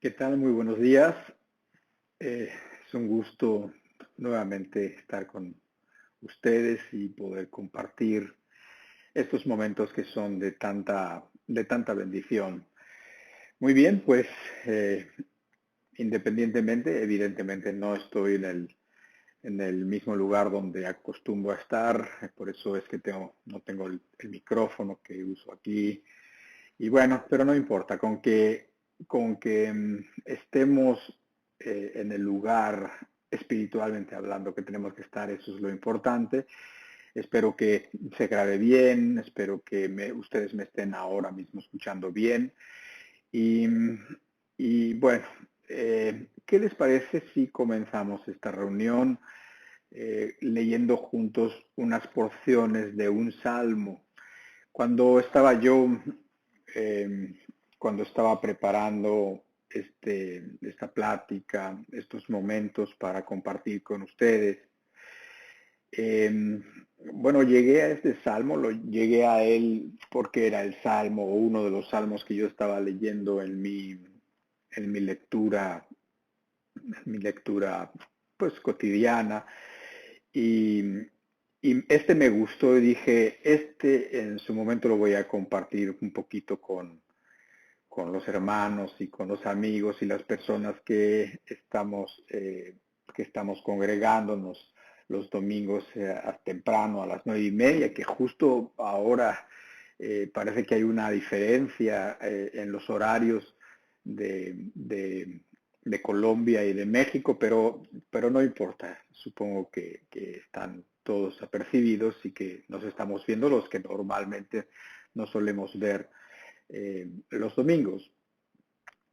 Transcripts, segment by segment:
¿Qué tal? Muy buenos días. Eh, es un gusto nuevamente estar con ustedes y poder compartir estos momentos que son de tanta bendición. Muy bien, pues eh, independientemente, evidentemente no estoy en el mismo lugar donde acostumbro a estar, por eso es que no tengo el micrófono que uso aquí. Y bueno, pero no importa, con que estemos en el lugar espiritualmente hablando que tenemos que estar, eso es lo importante. Espero que se grabe bien, espero que ustedes me estén ahora mismo escuchando bien. Y, y bueno, ¿qué les parece si comenzamos esta reunión leyendo juntos unas porciones de un salmo? Cuando estaba yo, eh, cuando estaba preparando esta plática, estos momentos para compartir con ustedes, eh, bueno, llegué a este salmo, llegué a él porque era el salmo o uno de los salmos que yo estaba leyendo en mi lectura, pues cotidiana. Y, y este me gustó y dije, este en su momento lo voy a compartir un poquito con los hermanos y con los amigos y las personas que estamos congregándonos los domingos temprano a las 9:30, que justo ahora parece que hay una diferencia en los horarios de Colombia y de México, pero no importa. Supongo que están todos apercibidos y que nos estamos viendo los que normalmente no solemos ver los domingos.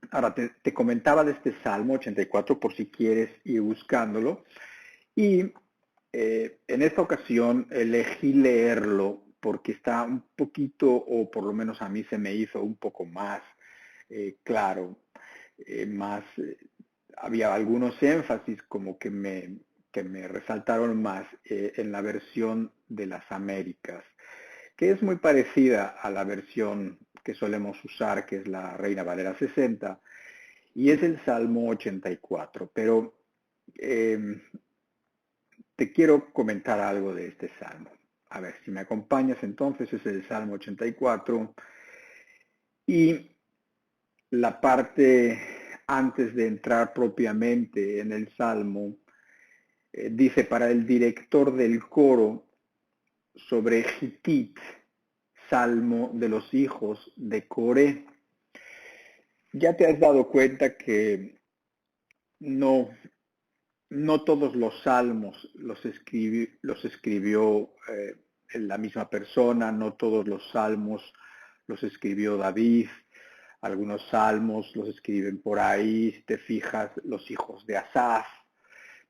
Ahora, te comentaba de este Salmo 84 por si quieres ir buscándolo. Y en esta ocasión elegí leerlo porque está un poquito, o por lo menos a mí se me hizo un poco más claro, más, había algunos énfasis como que me resaltaron más en la versión de las Américas, que es muy parecida a la versión que solemos usar, que es la Reina Valera 60, y es el Salmo 84. Pero eh, te quiero comentar algo de este Salmo. A ver, si me acompañas entonces, es el Salmo 84 y la parte antes de entrar propiamente en el Salmo, dice para el director del coro sobre Gitit, Salmo de los hijos de Coré. Ya te has dado cuenta que no, no todos los salmos los escribió la misma persona, no todos los salmos los escribió David, algunos salmos los escriben por ahí, si te fijas, los hijos de Asaf,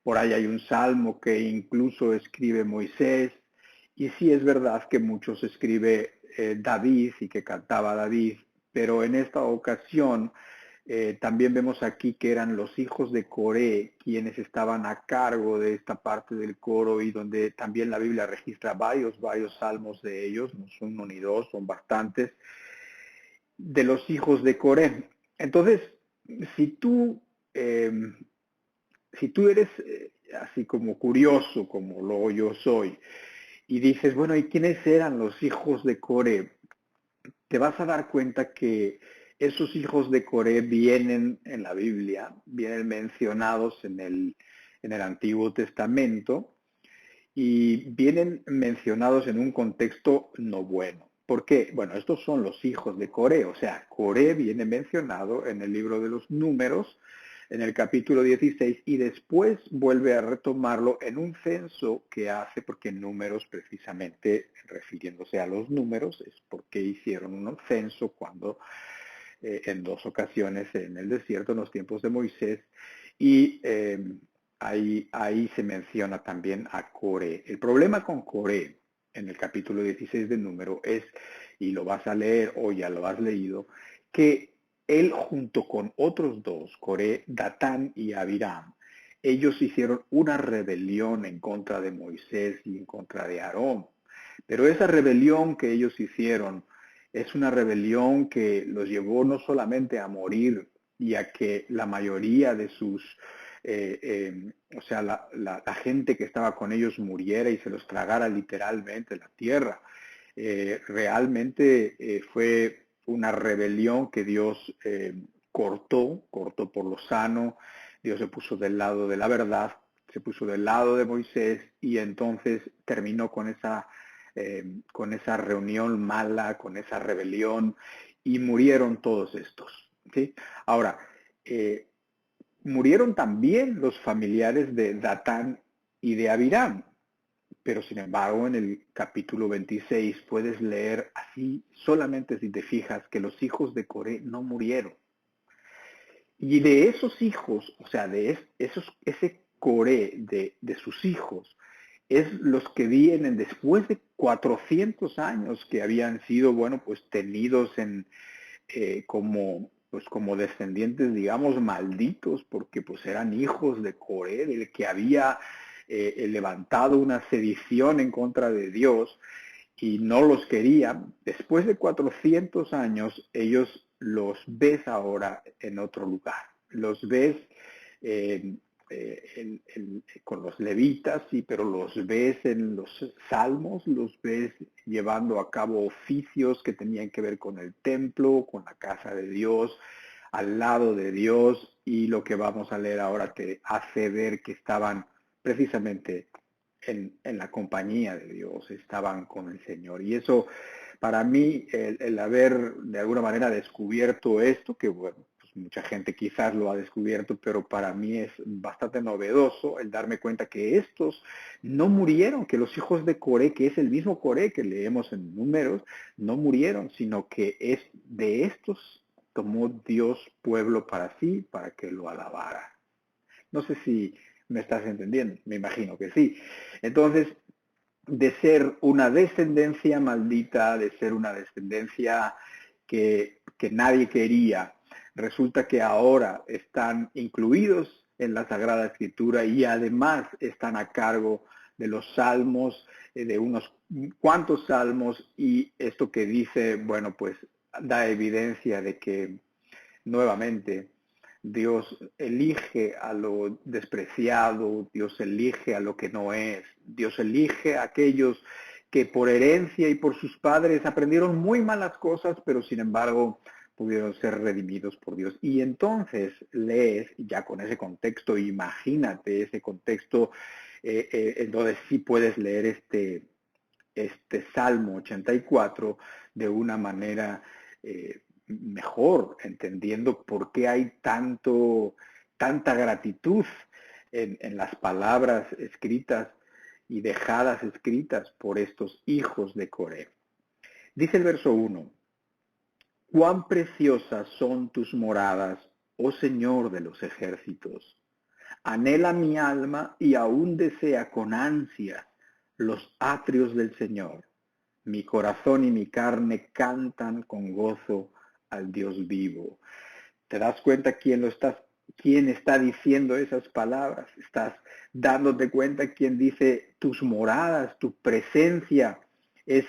por ahí hay un salmo que incluso escribe Moisés, y sí es verdad que muchos escribe David y que cantaba David, pero en esta ocasión también vemos aquí que eran los hijos de Coré quienes estaban a cargo de esta parte del coro y donde también la Biblia registra varios salmos de ellos, no son uno ni dos, son bastantes, de los hijos de Coré. Entonces, si tú, eh, si tú eres así como curioso, como lo yo soy, y dices, bueno, ¿y quiénes eran los hijos de Coré? Te vas a dar cuenta que esos hijos de Coré vienen en la Biblia, vienen mencionados en el Antiguo Testamento y vienen mencionados en un contexto no bueno. ¿Por qué? Bueno, estos son los hijos de Coré, o sea, Coré viene mencionado en el libro de los Números, en el capítulo 16, y después vuelve a retomarlo en un censo que hace, porque Números, precisamente refiriéndose a los números, es porque hicieron un censo cuando en dos ocasiones en el desierto, en los tiempos de Moisés, y ahí se menciona también a Coré. El problema con Coré en el capítulo 16 de Número es, y lo vas a leer o ya lo has leído, que él junto con otros dos, Coré, Datán y Abiram, ellos hicieron una rebelión en contra de Moisés y en contra de Aarón. Pero esa rebelión que ellos hicieron es una rebelión que los llevó no solamente a morir y a que la mayoría de sus, o sea, la gente que estaba con ellos muriera y se los tragara literalmente la tierra. Realmente fue una rebelión que Dios cortó por lo sano. Dios se puso del lado de la verdad, se puso del lado de Moisés y entonces terminó con esa reunión mala, con esa rebelión y murieron todos estos. ¿Sí? Ahora, murieron también los familiares de Datán y de Abiram, pero sin embargo en el capítulo 26 puedes leer así, solamente si te fijas, que los hijos de Coré no murieron. Y de esos hijos, o sea, ese Coré de sus hijos, es los que vienen después de 400 años que habían sido, bueno, pues tenidos como descendientes, digamos, malditos, porque pues eran hijos de Coré, del que había levantado una sedición en contra de Dios y no los quería. Después de 400 años, ellos los ves ahora en otro lugar. Los ves eh, con los levitas, sí, pero los ves en los salmos, los ves llevando a cabo oficios que tenían que ver con el templo, con la casa de Dios, al lado de Dios, y lo que vamos a leer ahora te hace ver que estaban precisamente en la compañía de Dios, estaban con el Señor. Y eso, para mí, el haber de alguna manera descubierto esto, que bueno, pues mucha gente quizás lo ha descubierto, pero para mí es bastante novedoso el darme cuenta que estos no murieron, que los hijos de Coré, que es el mismo Coré que leemos en Números, no murieron, sino que es de estos tomó Dios pueblo para sí, para que lo alabara. No sé si me estás entendiendo, me imagino que sí. Entonces, de ser una descendencia maldita, de ser una descendencia que nadie quería, resulta que ahora están incluidos en la Sagrada Escritura y además están a cargo de los salmos, de unos cuantos salmos, y esto que dice, bueno, pues da evidencia de que nuevamente Dios elige a lo despreciado, Dios elige a lo que no es, Dios elige a aquellos que por herencia y por sus padres aprendieron muy malas cosas, pero sin embargo pudieron ser redimidos por Dios. Y entonces lees, ya con ese contexto, imagínate ese contexto, en donde sí puedes leer este Salmo 84 de una manera mejor, entendiendo por qué hay tanta gratitud en las palabras escritas y dejadas escritas por estos hijos de Coré. Dice el verso 1, cuán preciosas son tus moradas, oh Señor de los ejércitos. Anhela mi alma y aún desea con ansia los atrios del Señor. Mi corazón y mi carne cantan con gozo al Dios vivo. ¿Te das cuenta quién está diciendo esas palabras? Estás dándote cuenta quién dice tus moradas, tu presencia es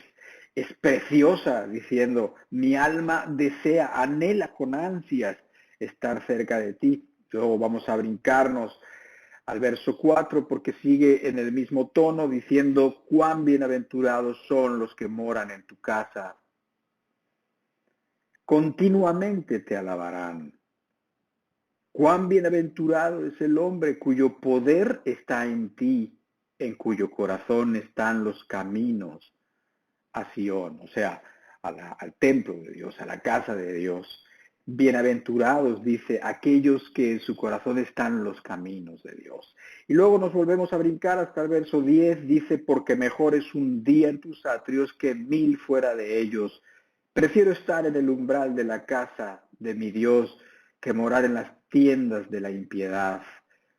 preciosa, diciendo, mi alma desea, anhela con ansias estar cerca de ti. Luego vamos a brincarnos al verso 4 porque sigue en el mismo tono diciendo, cuán bienaventurados son los que moran en tu casa. Continuamente te alabarán. Cuán bienaventurado es el hombre cuyo poder está en ti, en cuyo corazón están los caminos a Sion, o sea, al templo de Dios, a la casa de Dios. Bienaventurados, dice, aquellos que en su corazón están los caminos de Dios. Y luego nos volvemos a brincar hasta el verso 10, dice, porque mejor es un día en tus atrios que 1000 fuera de ellos. Prefiero estar en el umbral de la casa de mi Dios que morar en las tiendas de la impiedad.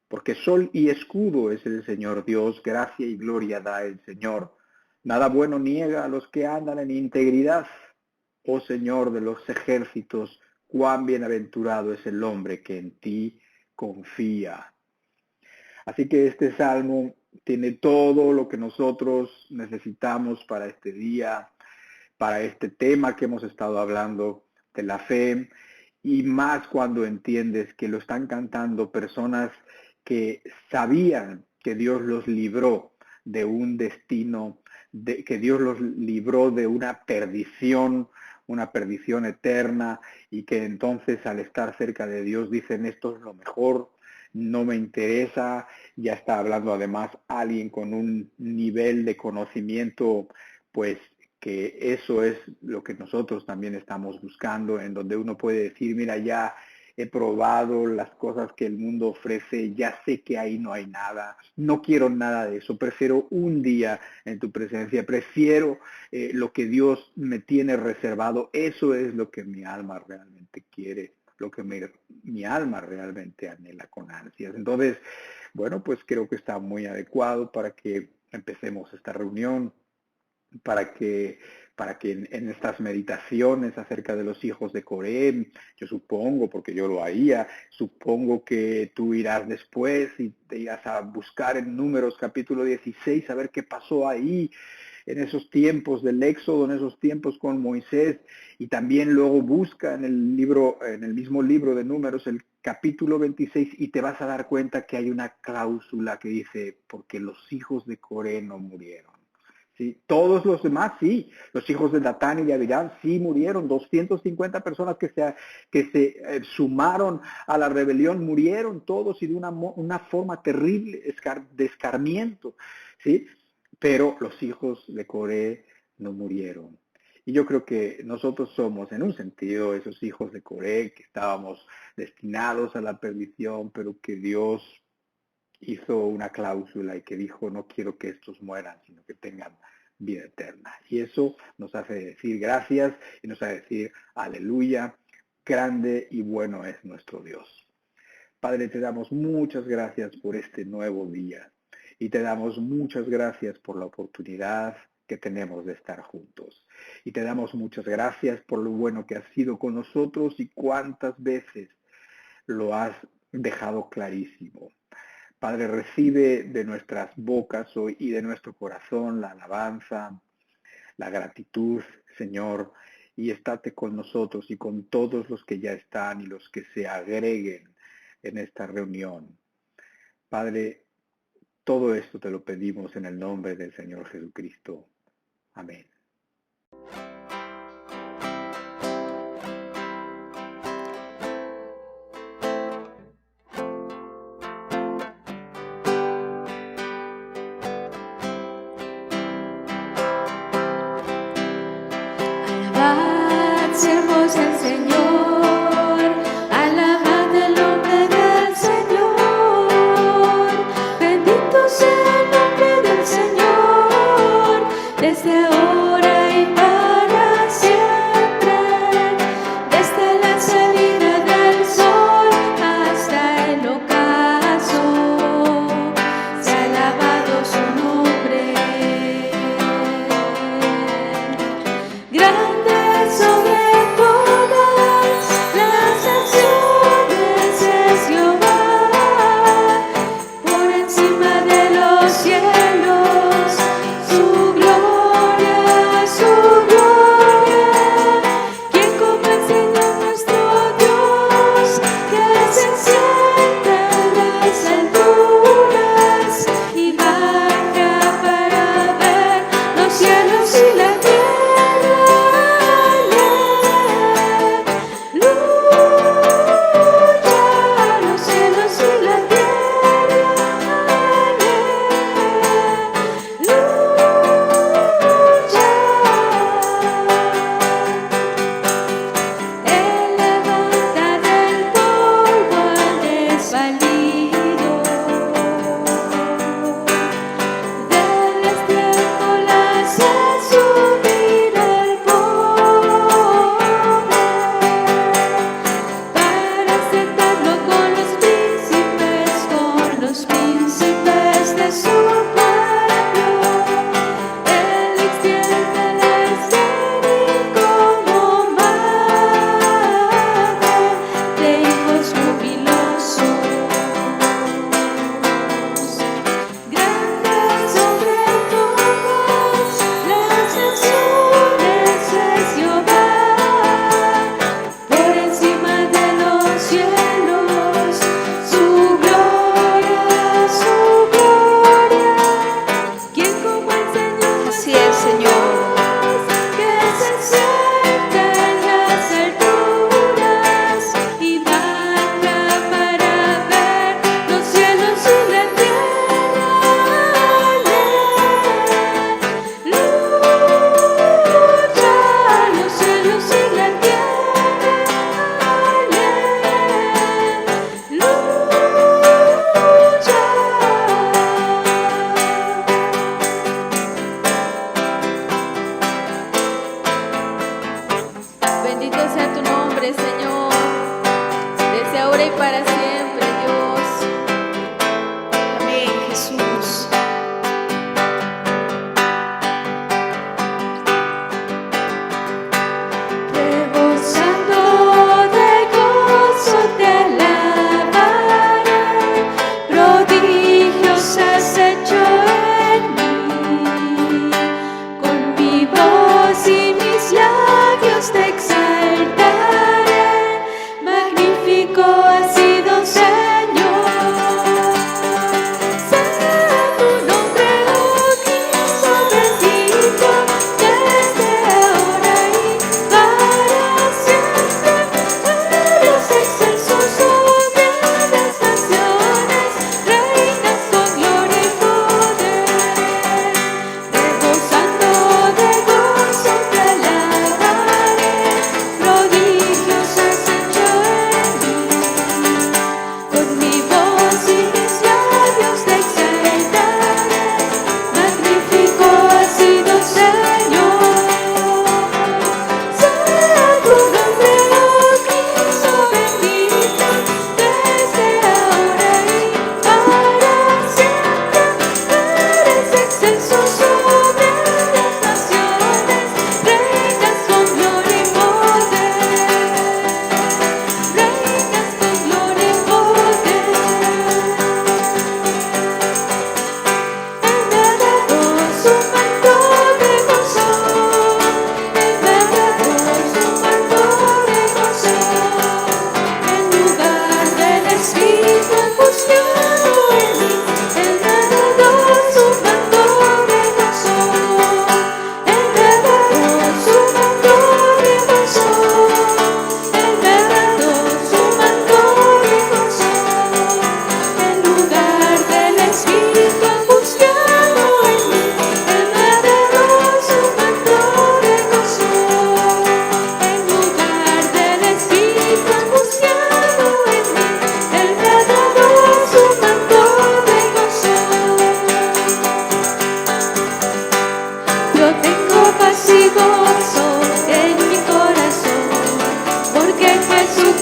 Porque sol y escudo es el Señor Dios, gracia y gloria da el Señor. Nada bueno niega a los que andan en integridad. Oh Señor de los ejércitos, cuán bienaventurado es el hombre que en ti confía. Así que este salmo tiene todo lo que nosotros necesitamos para este día, para este tema que hemos estado hablando de la fe. y más cuando entiendes que lo están cantando personas que sabían que Dios los libró de un destino, que Dios los libró de una perdición eterna, y que entonces al estar cerca de Dios dicen: esto es lo mejor, no me interesa. Ya está hablando además alguien con un nivel de conocimiento, pues que eso es lo que nosotros también estamos buscando, en donde uno puede decir: mira, ya he probado las cosas que el mundo ofrece, ya sé que ahí no hay nada, no quiero nada de eso, prefiero un día en tu presencia, prefiero lo que Dios me tiene reservado. Eso es lo que mi alma realmente quiere, lo que mi alma realmente anhela con ansias. Entonces, bueno, pues creo que está muy adecuado para que empecemos esta reunión, para que en estas meditaciones acerca de los hijos de Coré, yo supongo, porque yo lo haría, supongo que tú irás después y te irás a buscar en Números capítulo 16, a ver qué pasó ahí, en esos tiempos del Éxodo, en esos tiempos con Moisés, y también luego busca en el libro, en el mismo libro de Números, el capítulo 26, y te vas a dar cuenta que hay una cláusula que dice: porque los hijos de Coré no murieron. ¿Sí? Todos los demás, sí, los hijos de Datán y de Abirán, sí murieron. 250 personas que se sumaron a la rebelión murieron todos, y de una forma terrible, de escarmiento, ¿sí? Pero los hijos de Coré no murieron. Y yo creo que nosotros somos, en un sentido, esos hijos de Coré que estábamos destinados a la perdición, pero que Dios hizo una cláusula y que dijo: no quiero que estos mueran, sino que tengan vida eterna. Y eso nos hace decir gracias y nos hace decir: aleluya, grande y bueno es nuestro Dios. Padre, te damos muchas gracias por este nuevo día, y te damos muchas gracias por la oportunidad que tenemos de estar juntos. Y te damos muchas gracias por lo bueno que has sido con nosotros y cuántas veces lo has dejado clarísimo. Padre, recibe de nuestras bocas hoy y de nuestro corazón la alabanza, la gratitud, Señor, y estate con nosotros y con todos los que ya están y los que se agreguen en esta reunión. Padre, todo esto te lo pedimos en el nombre del Señor Jesucristo. Amén. Alabad, siervos del Señor, alabad el nombre del Señor. Bendito sea el nombre del Señor, desde hoy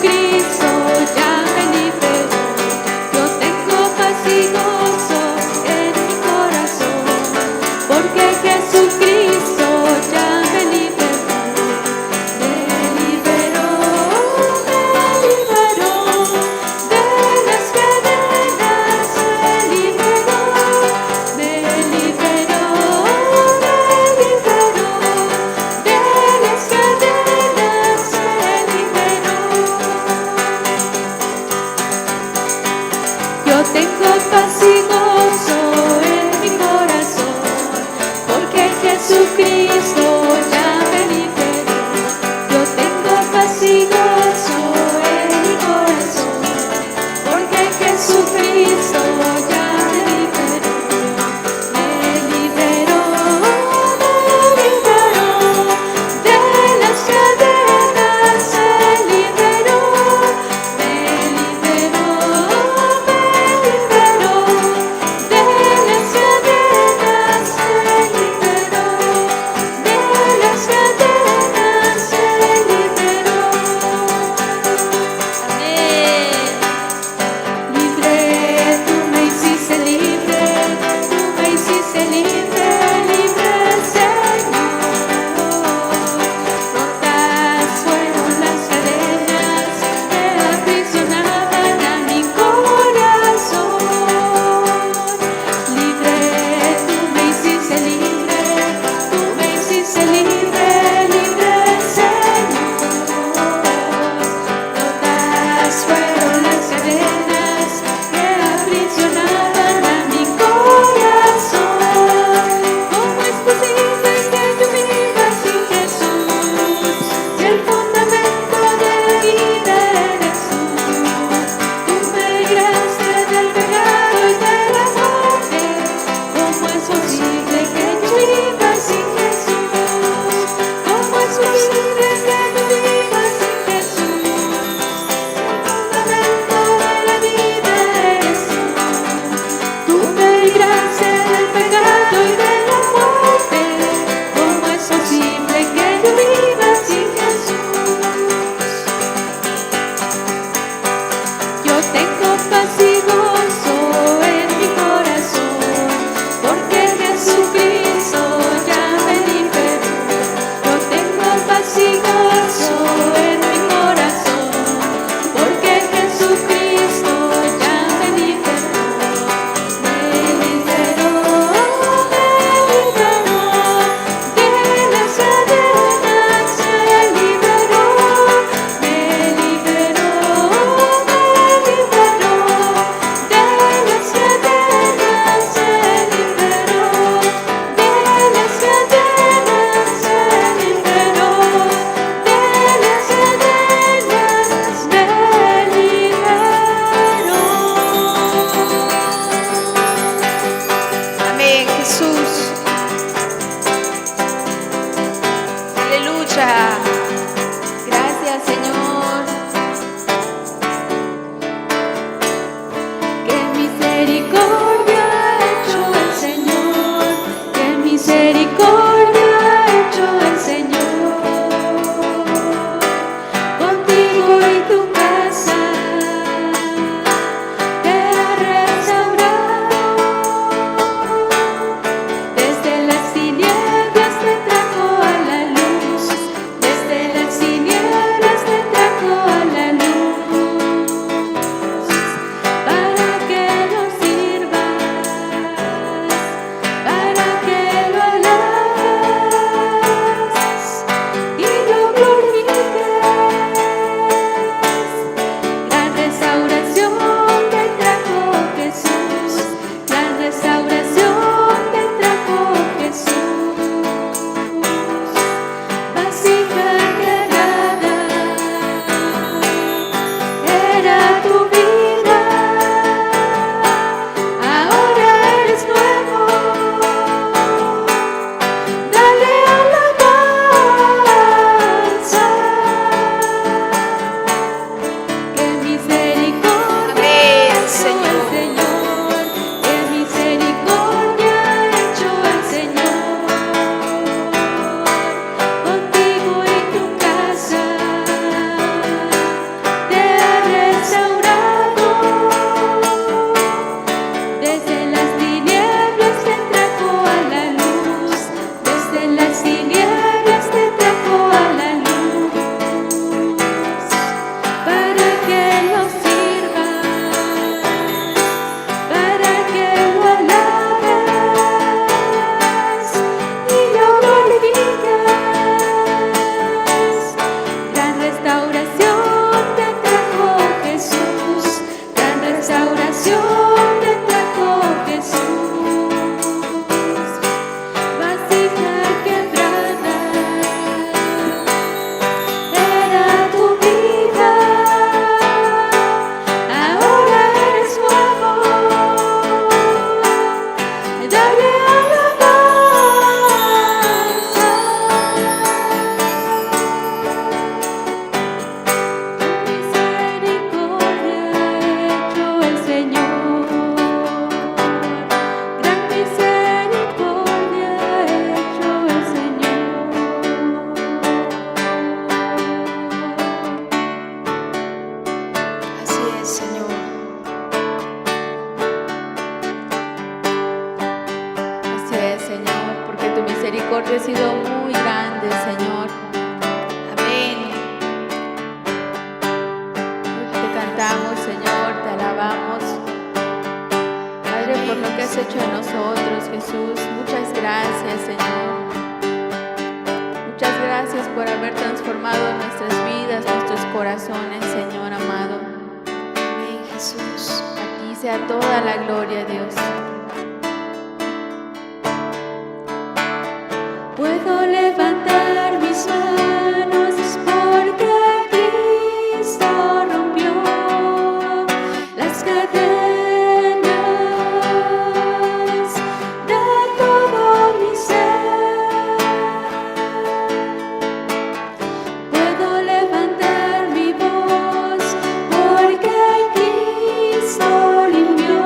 Jesucristo ya me liberó. Yo tengo paz y gozo en mi corazón, porque Jesucristo ya me liberó. Me liberó, de las cadenas, me liberó, de las cadenas, me liberó. sido muy grande, Señor. Amén. Te cantamos, Señor, te alabamos. Padre, por lo que has hecho en nosotros, Jesús. Muchas gracias, Señor. Muchas gracias por haber transformado nuestras vidas, nuestros corazones, Señor amado. Amén, Jesús. A ti sea toda la gloria, Dios. Puedo levantar mis manos porque Cristo rompió las cadenas de todo mi ser. Puedo levantar mi voz porque Cristo limpió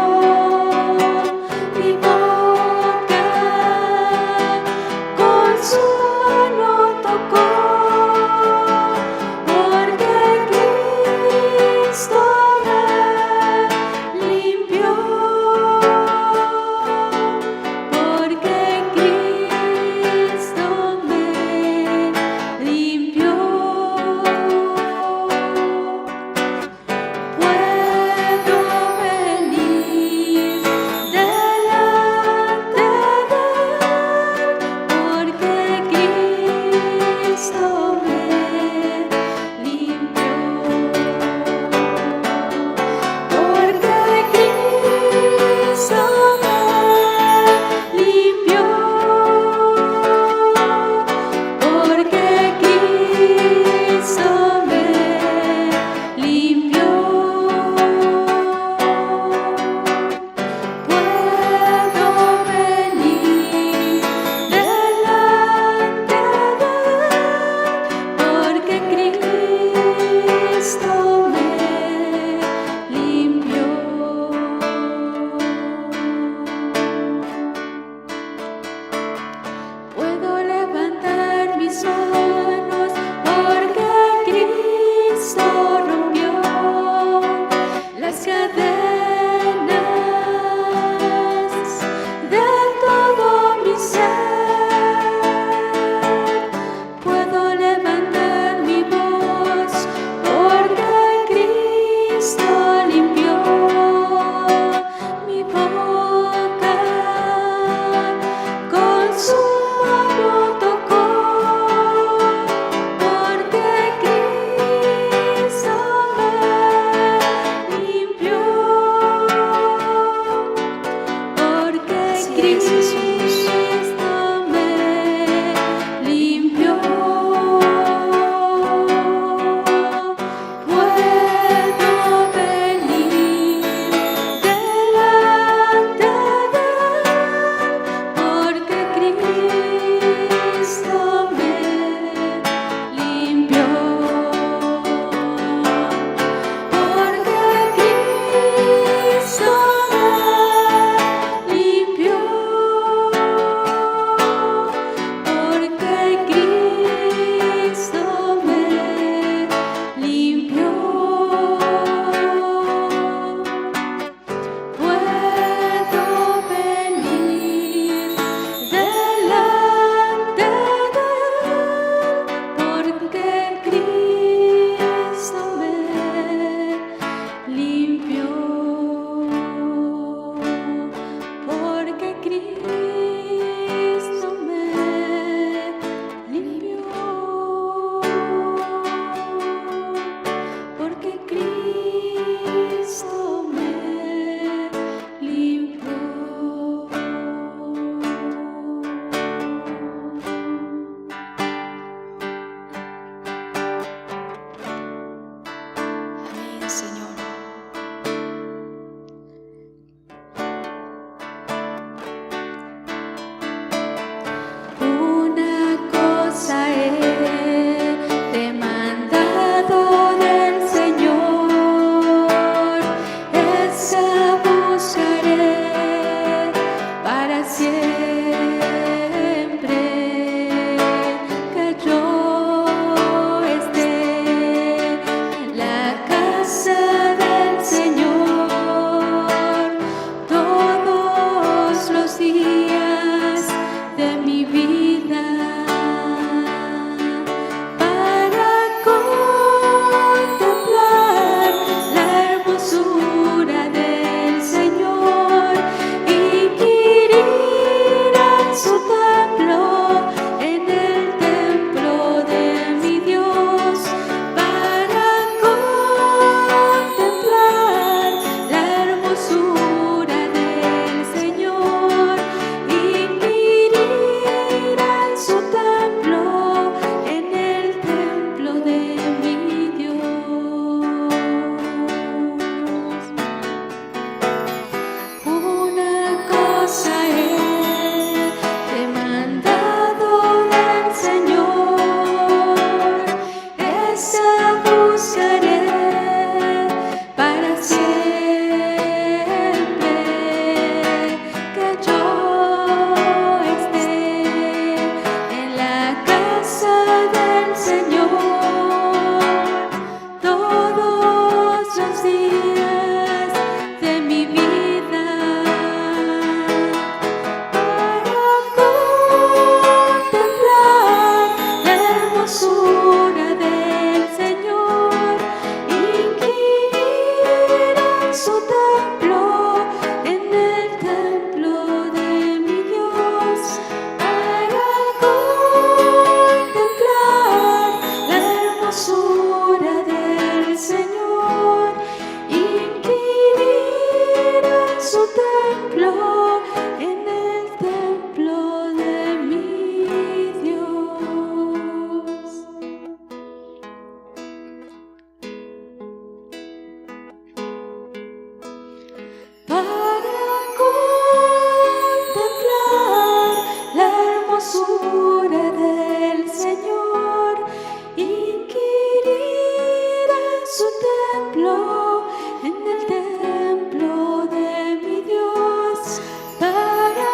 de mi Dios, para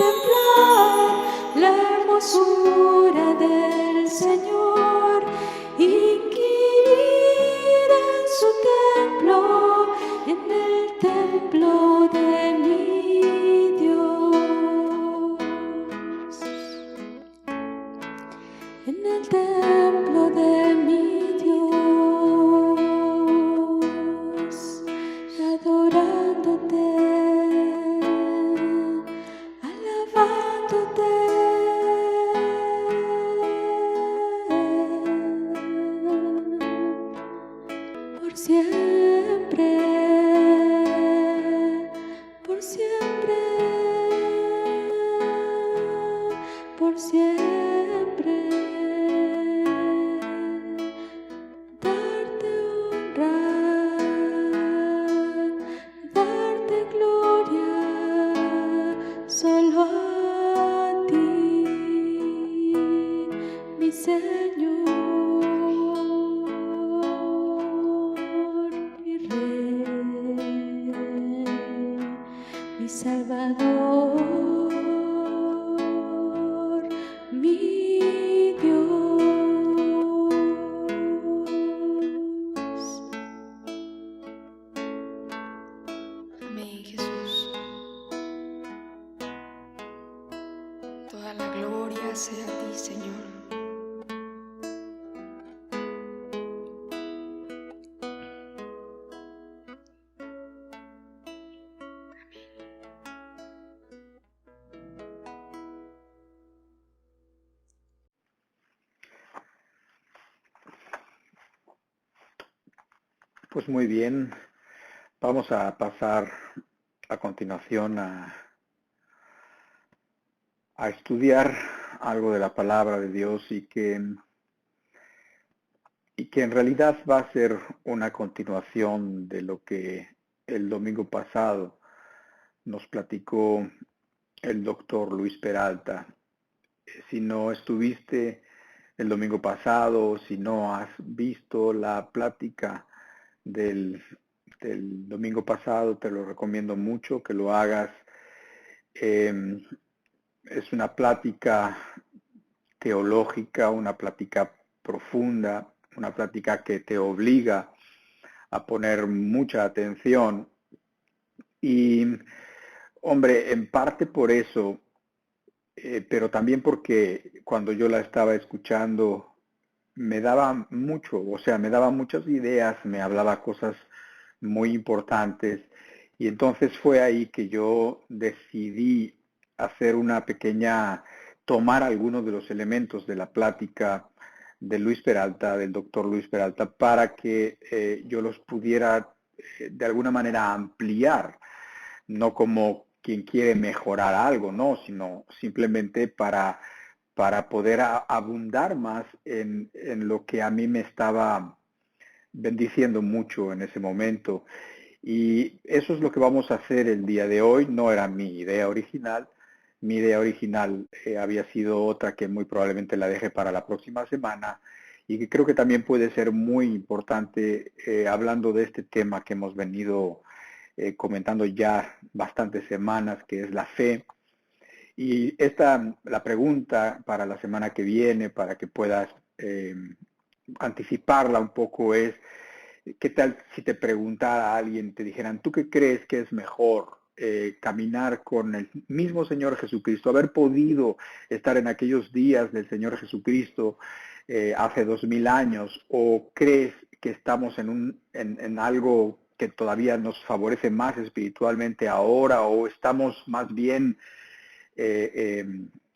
contemplar la hermosura del Señor, inquirir en su templo, en el templo de mi Dios, en el templo de mi Dios, adorándote, alabándote. Por siempre, por siempre, por siempre, darte honra, darte gloria, solo a ti, mi Señor, mi Rey, mi Salvador, mi Dios. Amén, Jesús. Toda la gloria sea a ti, Señor. Pues muy bien, vamos a pasar a continuación a estudiar algo de la palabra de Dios y que en realidad va a ser una continuación de lo que el domingo pasado nos platicó el doctor Luis Peralta. Si no estuviste el domingo pasado, si no has visto la plática del domingo pasado, te lo recomiendo mucho que lo hagas. Es una plática teológica, una plática profunda, una plática que te obliga a poner mucha atención. Y, hombre, en parte por eso, pero también porque cuando yo la estaba escuchando me daba mucho, o sea, me daba muchas ideas, me hablaba cosas muy importantes. Y entonces fue ahí que yo decidí hacer una pequeña, tomar algunos de los elementos de la plática de Luis Peralta, del doctor Luis Peralta, para que yo los pudiera de alguna manera ampliar, no como quien quiere mejorar algo, no, sino simplemente para poder abundar más en lo que a mí me estaba bendiciendo mucho en ese momento. Y eso es lo que vamos a hacer el día de hoy. No era mi idea original. Mi idea original había sido otra que muy probablemente la deje para la próxima semana y que creo que también puede ser muy importante hablando de este tema que hemos venido comentando ya bastantes semanas, que es la fe. Y la pregunta para la semana que viene, para que puedas anticiparla un poco, es, ¿qué tal si te preguntara a alguien, te dijeran, ¿tú qué crees que es mejor? Caminar con el mismo Señor Jesucristo, haber podido estar en aquellos días del Señor Jesucristo hace 2000 años, o crees que estamos en algo que todavía nos favorece más espiritualmente ahora, o estamos más bien,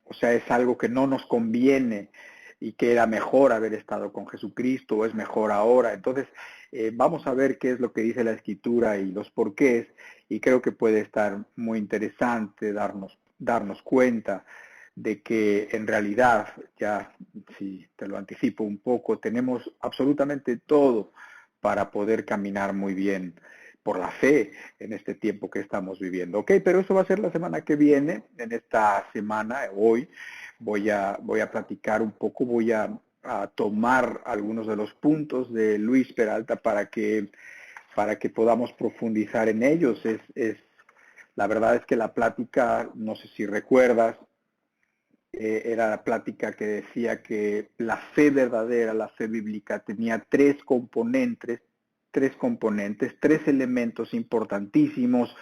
o sea, es algo que no nos conviene y que era mejor haber estado con Jesucristo, o es mejor ahora? Entonces, vamos a ver qué es lo que dice la Escritura y los porqués, y creo que puede estar muy interesante darnos cuenta de que en realidad, ya si te lo anticipo un poco, tenemos absolutamente todo para poder caminar muy bien por la fe en este tiempo que estamos viviendo. Ok, pero eso va a ser la semana que viene. En esta semana, hoy, voy a platicar un poco, voy a a tomar algunos de los puntos de Luis Peralta para que podamos profundizar en ellos. La verdad es que la plática, no sé si recuerdas, era la plática que decía que la fe verdadera, la fe bíblica, tenía tres componentes, tres elementos importantísimos.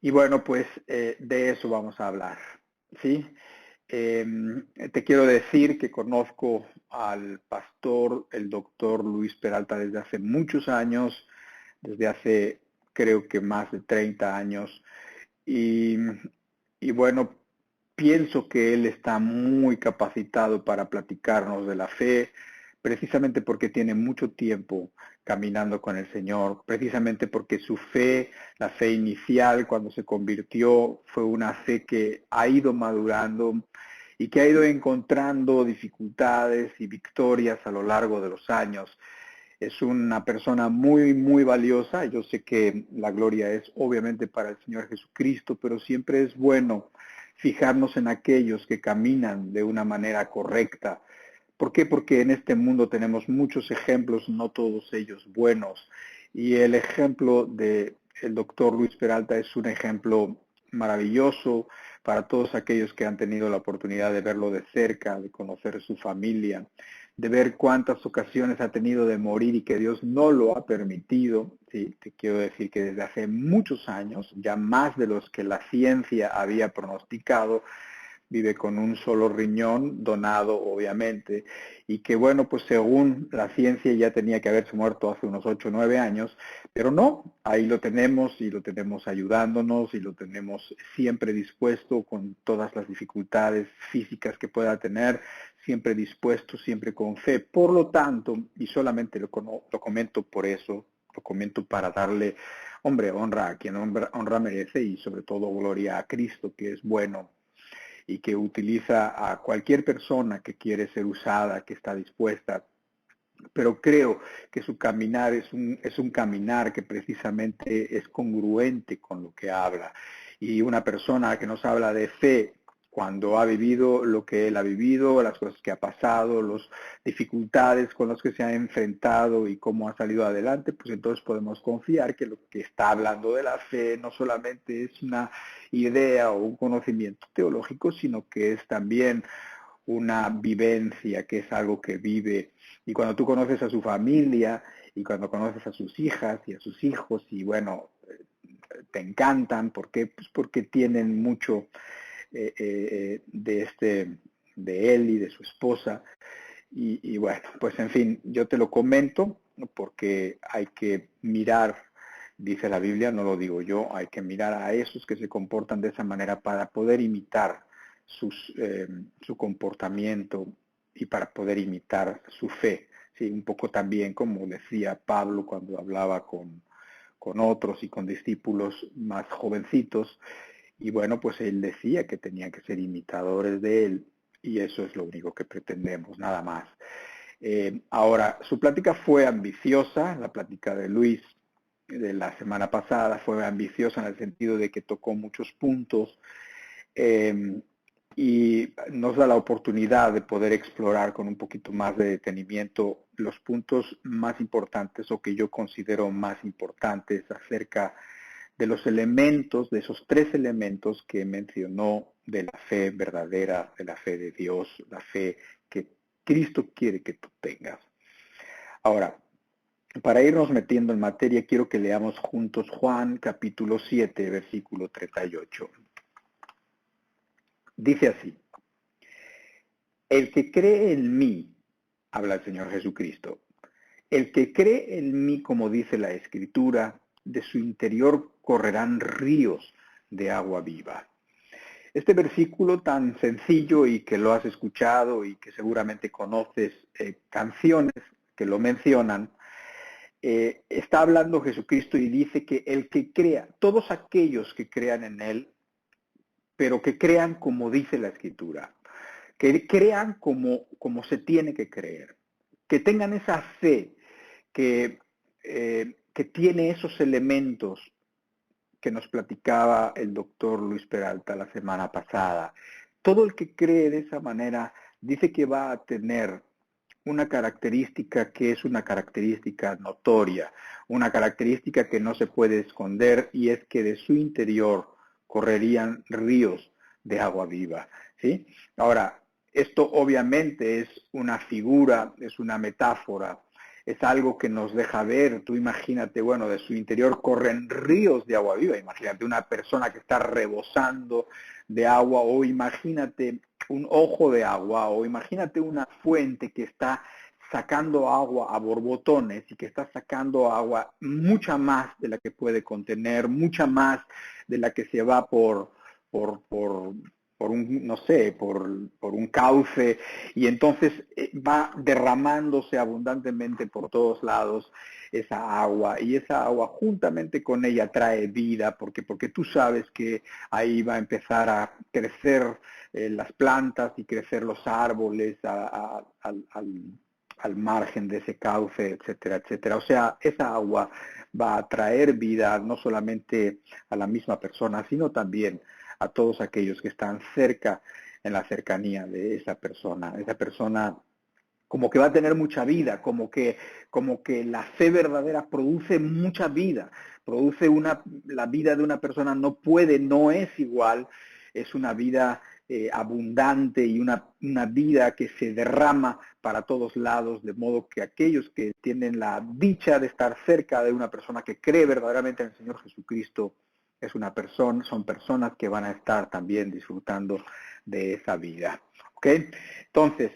Y bueno, pues de eso vamos a hablar, ¿sí? Te quiero decir que conozco al pastor, el doctor Luis Peralta, desde hace muchos años, desde hace creo que más de 30 años. Y bueno, pienso que él está muy capacitado para platicarnos de la fe, precisamente porque tiene mucho tiempo caminando con el Señor, precisamente porque su fe, la fe inicial cuando se convirtió, fue una fe que ha ido madurando y que ha ido encontrando dificultades y victorias a lo largo de los años. Es una persona muy, muy valiosa. Yo sé que la gloria es obviamente para el Señor Jesucristo, pero siempre es bueno fijarnos en aquellos que caminan de una manera correcta. ¿Por qué? Porque en este mundo tenemos muchos ejemplos, no todos ellos buenos. Y el ejemplo del doctor Luis Peralta es un ejemplo maravilloso para todos aquellos que han tenido la oportunidad de verlo de cerca, de conocer su familia, de ver cuántas ocasiones ha tenido de morir y que Dios no lo ha permitido. Sí, te quiero decir que desde hace muchos años, ya más de los que la ciencia había pronosticado, vive con un solo riñón, donado obviamente, y que bueno, pues según la ciencia ya tenía que haberse muerto hace unos 8 o 9 años, pero no, ahí lo tenemos y lo tenemos ayudándonos y lo tenemos siempre dispuesto con todas las dificultades físicas que pueda tener, siempre dispuesto, siempre con fe. Por lo tanto, y solamente lo comento por eso, lo comento para darle, hombre, honra a quien honra merece y sobre todo gloria a Cristo, que es bueno y que utiliza a cualquier persona que quiere ser usada, que está dispuesta. Pero creo que su caminar es un caminar que precisamente es congruente con lo que habla. Y una persona que nos habla de fe cuando ha vivido lo que él ha vivido, las cosas que ha pasado, las dificultades con las que se ha enfrentado y cómo ha salido adelante, pues entonces podemos confiar que lo que está hablando de la fe no solamente es una idea o un conocimiento teológico, sino que es también una vivencia, que es algo que vive. Y cuando tú conoces a su familia y cuando conoces a sus hijas y a sus hijos y bueno, te encantan, ¿por qué? Pues porque tienen mucho de él y de su esposa. Y bueno, pues en fin, yo te lo comento porque hay que mirar, dice la Biblia, no lo digo yo, hay que mirar a esos que se comportan de esa manera para poder imitar su comportamiento y para poder imitar su fe. Sí, un poco también como decía Pablo cuando hablaba con otros y con discípulos más jovencitos, y bueno, pues él decía que tenían que ser imitadores de él, y eso es lo único que pretendemos, nada más. Ahora, su plática fue ambiciosa, la plática de Luis de la semana pasada fue ambiciosa en el sentido de que tocó muchos puntos y nos da la oportunidad de poder explorar con un poquito más de detenimiento los puntos más importantes o que yo considero más importantes acerca de los elementos, de esos tres elementos que mencionó de la fe verdadera, de la fe de Dios, la fe que Cristo quiere que tú tengas. Ahora, para irnos metiendo en materia, quiero que leamos juntos Juan capítulo 7, versículo 38. Dice así: el que cree en mí, habla el Señor Jesucristo, el que cree en mí, como dice la Escritura, de su interior correrán ríos de agua viva. Este versículo tan sencillo y que lo has escuchado y que seguramente conoces canciones que lo mencionan, está hablando Jesucristo y dice que el que crea, todos aquellos que crean en Él, pero que crean como dice la Escritura, que crean como se tiene que creer, que tengan esa fe que tiene esos elementos que nos platicaba el doctor Luis Peralta la semana pasada. Todo el que cree de esa manera dice que va a tener una característica que es una característica notoria, una característica que no se puede esconder, y es que de su interior correrían ríos de agua viva, ¿sí? Ahora, esto obviamente es una figura, es una metáfora, es algo que nos deja ver. Tú imagínate, bueno, de su interior corren ríos de agua viva. Imagínate una persona que está rebosando de agua, o imagínate un ojo de agua, o imagínate una fuente que está sacando agua a borbotones y que está sacando agua mucha más de la que puede contener, mucha más de la que se va por, por, por un, no sé, por un cauce, y entonces va derramándose abundantemente por todos lados esa agua, y esa agua juntamente con ella trae vida, porque tú sabes que ahí va a empezar a crecer las plantas y crecer los árboles al margen de ese cauce, etcétera, etcétera. O sea, esa agua va a traer vida no solamente a la misma persona, sino también a todos aquellos que están cerca, en la cercanía de esa persona. Esa persona como que va a tener mucha vida, como que la fe verdadera produce mucha vida, produce la vida de una persona no es igual, es una vida abundante, y una vida que se derrama para todos lados, de modo que aquellos que tienen la dicha de estar cerca de una persona que cree verdaderamente en el Señor Jesucristo, son personas que van a estar también disfrutando de esa vida. ¿Ok? Entonces,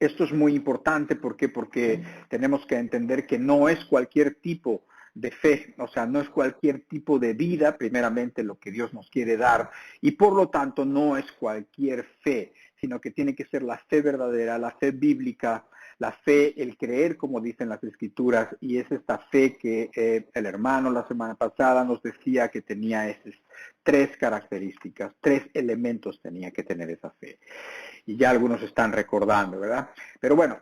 esto es muy importante. ¿Por qué? Porque tenemos que entender que no es cualquier tipo de fe, o sea, no es cualquier tipo de vida, primeramente, lo que Dios nos quiere dar, y por lo tanto no es cualquier fe, sino que tiene que ser la fe verdadera, la fe bíblica, la fe, el creer como dicen las Escrituras, y es esta fe que el hermano la semana pasada nos decía que tenía esas tres características, tres elementos tenía que tener esa fe. Y ya algunos están recordando, ¿verdad? Pero bueno,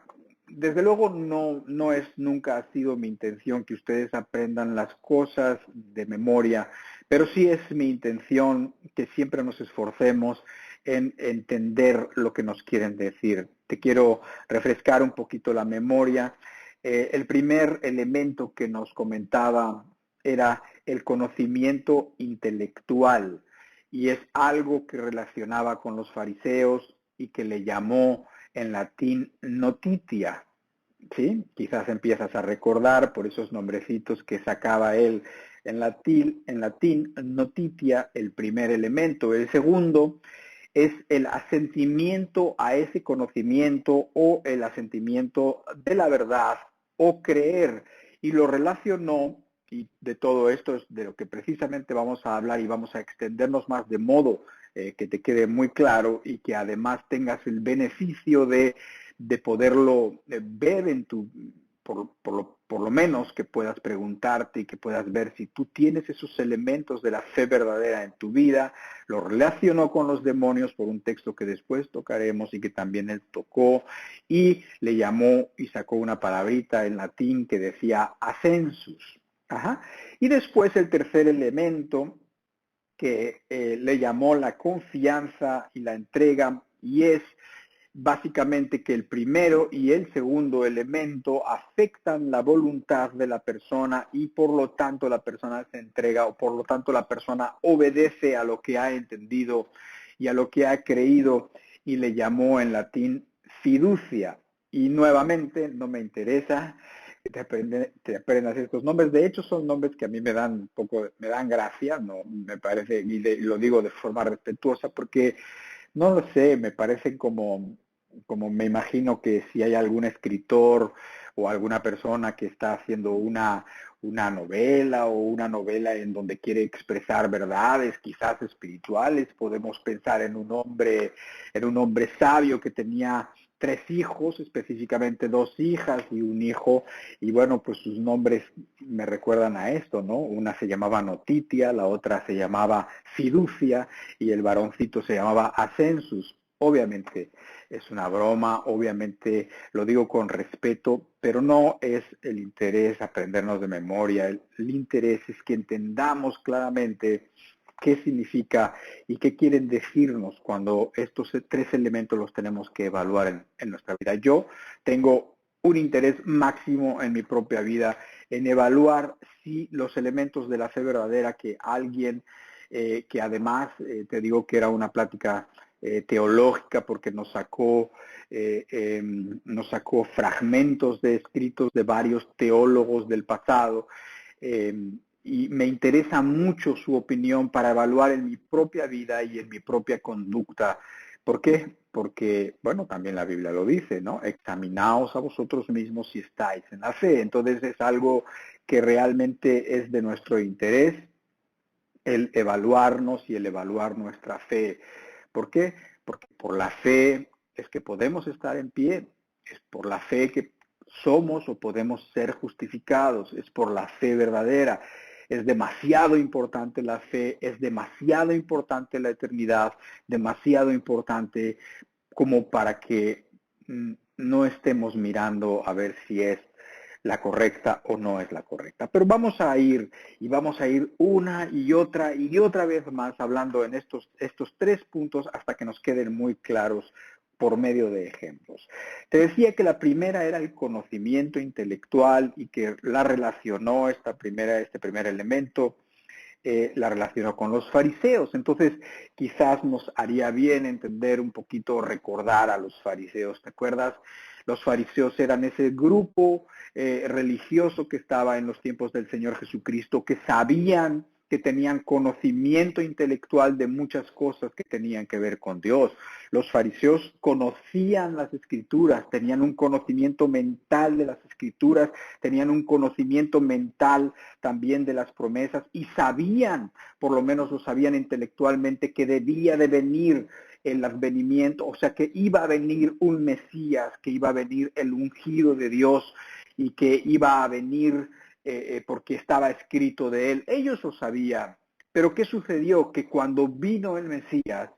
desde luego nunca ha sido mi intención que ustedes aprendan las cosas de memoria, pero sí es mi intención que siempre nos esforcemos en entender lo que nos quieren decir. Te quiero refrescar un poquito la memoria. El primer elemento que nos comentaba era el conocimiento intelectual, y es algo que relacionaba con los fariseos y que le llamó en latín notitia. ¿Sí? Quizás empiezas a recordar por esos nombrecitos que sacaba él en latín notitia, el primer elemento. El segundo es el asentimiento a ese conocimiento, o el asentimiento de la verdad, o creer, y lo relacionó, y de todo esto es de lo que precisamente vamos a hablar, y vamos a extendernos más, de modo que te quede muy claro, y que además tengas el beneficio de poderlo ver en por lo menos que puedas preguntarte y que puedas ver si tú tienes esos elementos de la fe verdadera en tu vida. Lo relacionó con los demonios por un texto que después tocaremos y que también él tocó, y le llamó y sacó una palabrita en latín que decía ascensus. Ajá. Y después el tercer elemento que le llamó la confianza y la entrega, y es básicamente que el primero y el segundo elemento afectan la voluntad de la persona, y por lo tanto la persona se entrega, o por lo tanto la persona obedece a lo que ha entendido y a lo que ha creído, y le llamó en latín fiducia. Y nuevamente, no me interesa que te aprendas estos nombres. De hecho, son nombres que a mí me dan gracia, no me parece, y lo digo de forma respetuosa, porque no lo sé, me parecen como me imagino que si hay algún escritor o alguna persona que está haciendo una novela en donde quiere expresar verdades, quizás espirituales, podemos pensar en un hombre sabio que tenía 3 hijos, específicamente 2 hijas y un hijo, y bueno, pues sus nombres me recuerdan a esto, ¿no? Una se llamaba Notitia, la otra se llamaba Fiducia, y el varoncito se llamaba Ascensus. Obviamente es una broma, obviamente lo digo con respeto, pero no es el interés aprendernos de memoria. El interés es que entendamos claramente qué significa y qué quieren decirnos cuando estos tres elementos los tenemos que evaluar en nuestra vida. Yo tengo un interés máximo en mi propia vida en evaluar si los elementos de la fe verdadera que alguien, que además te digo que era una plática teológica porque nos sacó fragmentos de escritos de varios teólogos del pasado, y me interesa mucho su opinión para evaluar en mi propia vida y en mi propia conducta. ¿Por qué? Porque, bueno, también la Biblia lo dice, ¿no? Examinaos a vosotros mismos si estáis en la fe. Entonces es algo que realmente es de nuestro interés, el evaluarnos y el evaluar nuestra fe. ¿Por qué? Porque por la fe es que podemos estar en pie, es por la fe que somos o podemos ser justificados, es por la fe verdadera. Es demasiado importante la fe, es demasiado importante la eternidad, demasiado importante como para que no estemos mirando a ver si es la correcta o no es la correcta. Pero vamos a ir una y otra vez más hablando en estos tres puntos hasta que nos queden muy claros por medio de ejemplos. Te decía que la primera era el conocimiento intelectual y que la relacionó, este primer elemento, la relacionó con los fariseos. Entonces, quizás nos haría bien entender un poquito, recordar a los fariseos. ¿Te acuerdas? Los fariseos eran ese grupo religioso que estaba en los tiempos del Señor Jesucristo, que sabían, que tenían conocimiento intelectual de muchas cosas que tenían que ver con Dios. Los fariseos conocían las Escrituras, tenían un conocimiento mental de las Escrituras, tenían un conocimiento mental también de las promesas y sabían, por lo menos lo sabían intelectualmente, que debía de venir el advenimiento, o sea que iba a venir un Mesías, que iba a venir el ungido de Dios y que iba a venir porque estaba escrito de él. Ellos lo sabían, pero ¿qué sucedió? Que cuando vino el Mesías,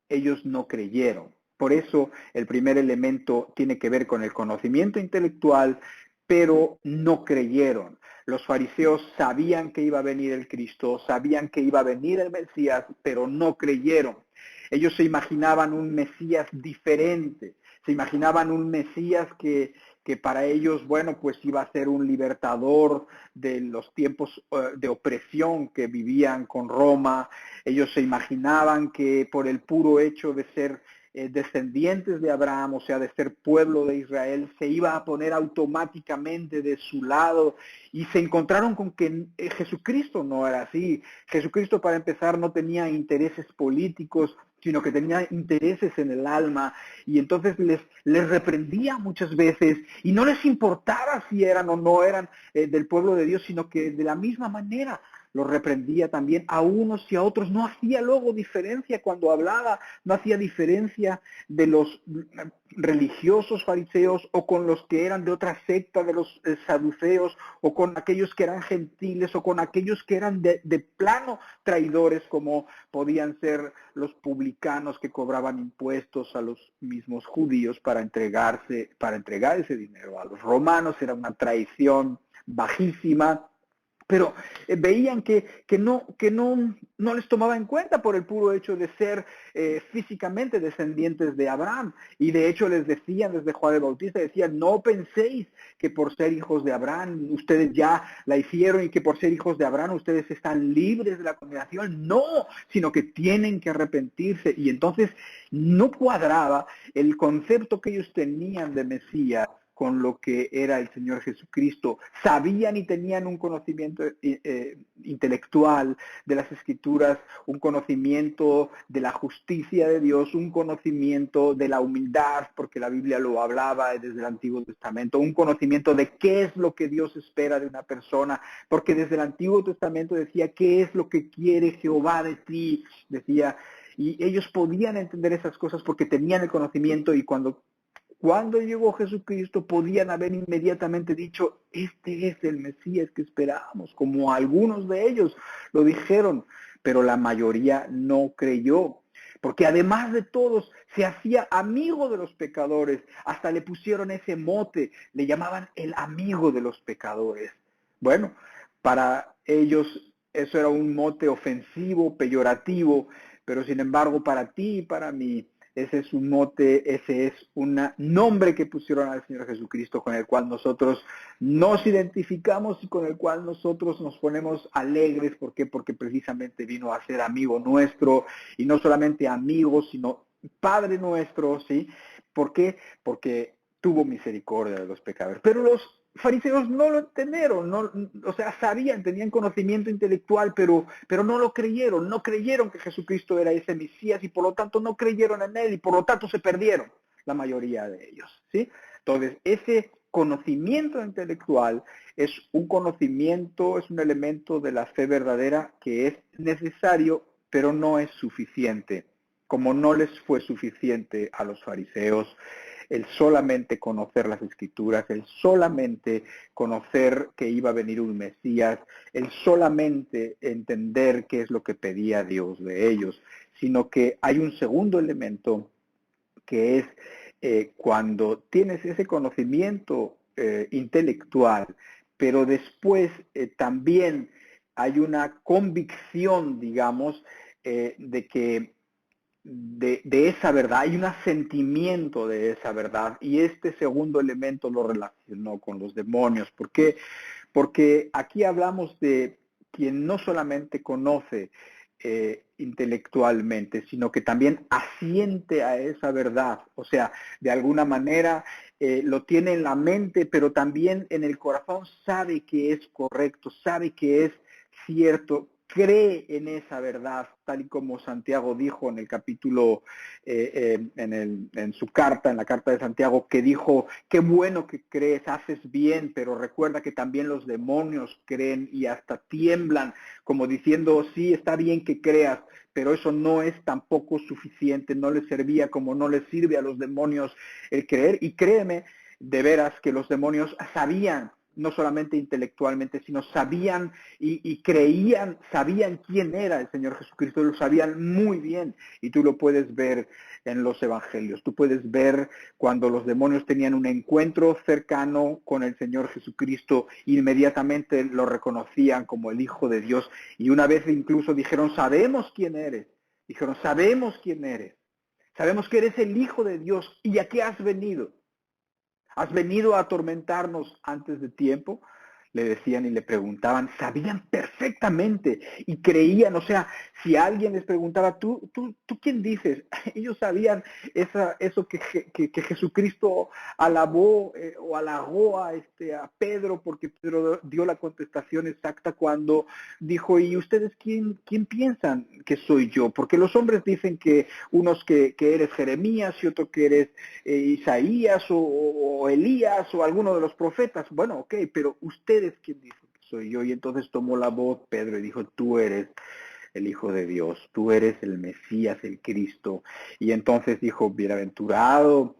ellos no creyeron. Por eso el primer elemento tiene que ver con el conocimiento intelectual, pero no creyeron. Los fariseos sabían que iba a venir el Cristo, sabían que iba a venir el Mesías, pero no creyeron. Ellos se imaginaban un Mesías diferente, se imaginaban un Mesías que para ellos, bueno, pues iba a ser un libertador de los tiempos de opresión que vivían con Roma. Ellos se imaginaban que por el puro hecho de ser descendientes de Abraham, o sea, de ser pueblo de Israel, se iba a poner automáticamente de su lado, y se encontraron con que Jesucristo no era así. Jesucristo, para empezar, no tenía intereses políticos, sino que tenía intereses en el alma, y entonces les reprendía muchas veces, y no les importaba si eran o no eran del pueblo de Dios, sino que de la misma manera los reprendía también a unos y a otros. No hacía luego diferencia cuando hablaba, no hacía diferencia de los religiosos fariseos o con los que eran de otra secta, de los saduceos, o con aquellos que eran gentiles, o con aquellos que eran de plano traidores, como podían ser los publicanos que cobraban impuestos a los mismos judíos para entregar ese dinero a los romanos. Era una traición bajísima. Pero veían que no les tomaba en cuenta por el puro hecho de ser físicamente descendientes de Abraham. Y de hecho les decían desde Juan el Bautista, decían: no penséis que por ser hijos de Abraham ustedes ya la hicieron y que por ser hijos de Abraham ustedes están libres de la condenación. No, sino que tienen que arrepentirse. Y entonces no cuadraba el concepto que ellos tenían de Mesías con lo que era el Señor Jesucristo. Sabían y tenían un conocimiento intelectual de las Escrituras, un conocimiento de la justicia de Dios, un conocimiento de la humildad, porque la Biblia lo hablaba desde el Antiguo Testamento, un conocimiento de qué es lo que Dios espera de una persona, porque desde el Antiguo Testamento decía: ¿qué es lo que quiere Jehová de ti? Decía, y ellos podían entender esas cosas porque tenían el conocimiento, y cuando llegó Jesucristo podían haber inmediatamente dicho: este es el Mesías que esperábamos, como algunos de ellos lo dijeron, pero la mayoría no creyó, porque además de todos se hacía amigo de los pecadores, hasta le pusieron ese mote, le llamaban el amigo de los pecadores. Bueno, para ellos eso era un mote ofensivo, peyorativo, pero sin embargo para ti y para mí, ese es un mote, ese es un nombre que pusieron al Señor Jesucristo con el cual nosotros nos identificamos y con el cual nosotros nos ponemos alegres. ¿Por qué? Porque precisamente vino a ser amigo nuestro, y no solamente amigo, sino Padre nuestro, ¿sí? ¿Por qué? Porque tuvo misericordia de los pecadores. Pero los fariseos no lo entendieron, no, o sea, sabían, tenían conocimiento intelectual, pero no lo creyeron, no creyeron que Jesucristo era ese Mesías, y por lo tanto no creyeron en él, y por lo tanto se perdieron, la mayoría de ellos, ¿sí? Entonces, ese conocimiento intelectual es un conocimiento, es un elemento de la fe verdadera que es necesario, pero no es suficiente, como no les fue suficiente a los fariseos el solamente conocer las Escrituras, el solamente conocer que iba a venir un Mesías, el solamente entender qué es lo que pedía Dios de ellos, sino que hay un segundo elemento que es cuando tienes ese conocimiento intelectual, pero después también hay una convicción, digamos, de que de esa verdad, hay un asentimiento de esa verdad, y este segundo elemento lo relacionó con los demonios. ¿Por qué? Porque aquí hablamos de quien no solamente conoce intelectualmente, sino que también asiente a esa verdad, o sea, de alguna manera lo tiene en la mente, pero también en el corazón sabe que es correcto, sabe que es cierto, cree en esa verdad, tal y como Santiago dijo en el capítulo, en su carta, en la carta de Santiago, que dijo: qué bueno que crees, haces bien, pero recuerda que también los demonios creen y hasta tiemblan, como diciendo: sí, está bien que creas, pero eso no es tampoco suficiente, no les servía como no les sirve a los demonios el creer. Y créeme, de veras que los demonios sabían, no solamente intelectualmente, sino sabían y creían, sabían quién era el Señor Jesucristo, lo sabían muy bien, y tú lo puedes ver en los evangelios. Tú puedes ver cuando los demonios tenían un encuentro cercano con el Señor Jesucristo, inmediatamente lo reconocían como el Hijo de Dios, y una vez incluso dijeron: sabemos quién eres, dijeron: sabemos quién eres, sabemos que eres el Hijo de Dios, ¿y a qué has venido? ¿Has venido a atormentarnos antes de tiempo? Le decían y le preguntaban, sabían perfectamente y creían. O sea, si alguien les preguntaba: ¿tú quién dices? Ellos sabían eso que Jesucristo alabó o halagó a Pedro, porque Pedro dio la contestación exacta cuando dijo: ¿y ustedes quién piensan que soy yo? Porque los hombres dicen que unos que eres Jeremías, y otro que eres Isaías o Elías o alguno de los profetas. Bueno, ok, pero ustedes, ¿quién dicen que soy yo? Y entonces tomó la voz Pedro y dijo: tú eres el Hijo de Dios, tú eres el Mesías, el Cristo. Y entonces dijo: bienaventurado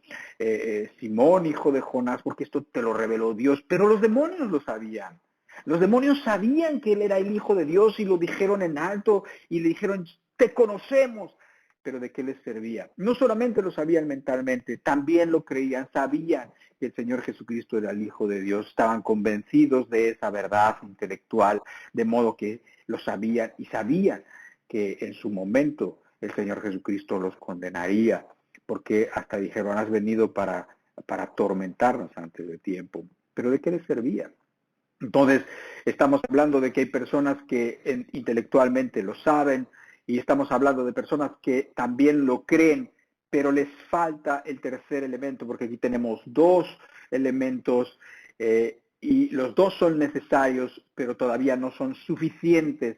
Simón, hijo de Jonás, porque esto te lo reveló Dios. Pero los demonios lo sabían. Los demonios sabían que él era el Hijo de Dios, y lo dijeron en alto, y le dijeron: te conocemos. Pero ¿de qué les servía? No solamente lo sabían mentalmente, también lo creían, sabían que el Señor Jesucristo era el Hijo de Dios, estaban convencidos de esa verdad intelectual, de modo que lo sabían, y sabían que en su momento el Señor Jesucristo los condenaría, porque hasta dijeron: has venido para atormentarnos antes de tiempo. ¿Pero de qué les servía? Entonces, estamos hablando de que hay personas que intelectualmente lo saben, y estamos hablando de personas que también lo creen, pero les falta el tercer elemento, porque aquí tenemos dos elementos y los dos son necesarios, pero todavía no son suficientes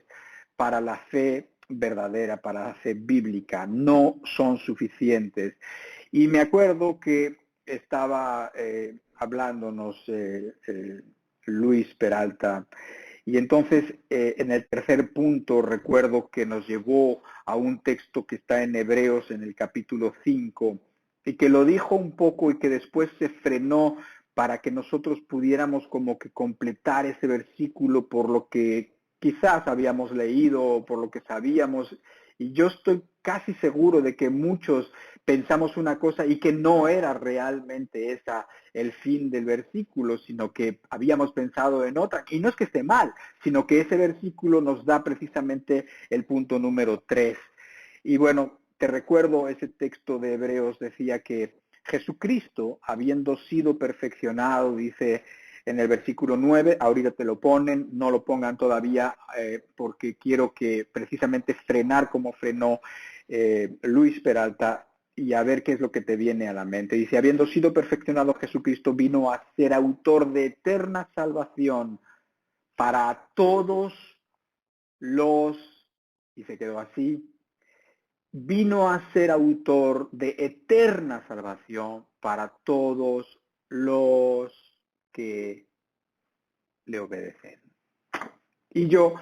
para la fe verdadera, para la fe bíblica. No son suficientes. Y me acuerdo que estaba hablándonos Luis Peralta, y entonces en el tercer punto recuerdo que nos llevó a un texto que está en Hebreos en el capítulo 5, y que lo dijo un poco y que después se frenó para que nosotros pudiéramos como que completar ese versículo por lo que quizás habíamos leído o por lo que sabíamos. Y yo estoy casi seguro de que muchos pensamos una cosa y que no era realmente esa el fin del versículo, sino que habíamos pensado en otra. Y no es que esté mal, sino que ese versículo nos da precisamente el punto número 3. Y bueno, te recuerdo, ese texto de Hebreos decía que Jesucristo, habiendo sido perfeccionado, dice en el versículo 9, ahorita te lo ponen, no lo pongan todavía porque quiero que precisamente frenar como frenó Luis Peralta y a ver qué es lo que te viene a la mente. Dice, habiendo sido perfeccionado, Jesucristo vino a ser autor de eterna salvación para todos los, y se quedó así, vino a ser autor de eterna salvación para todos los que le obedecen. Y yo,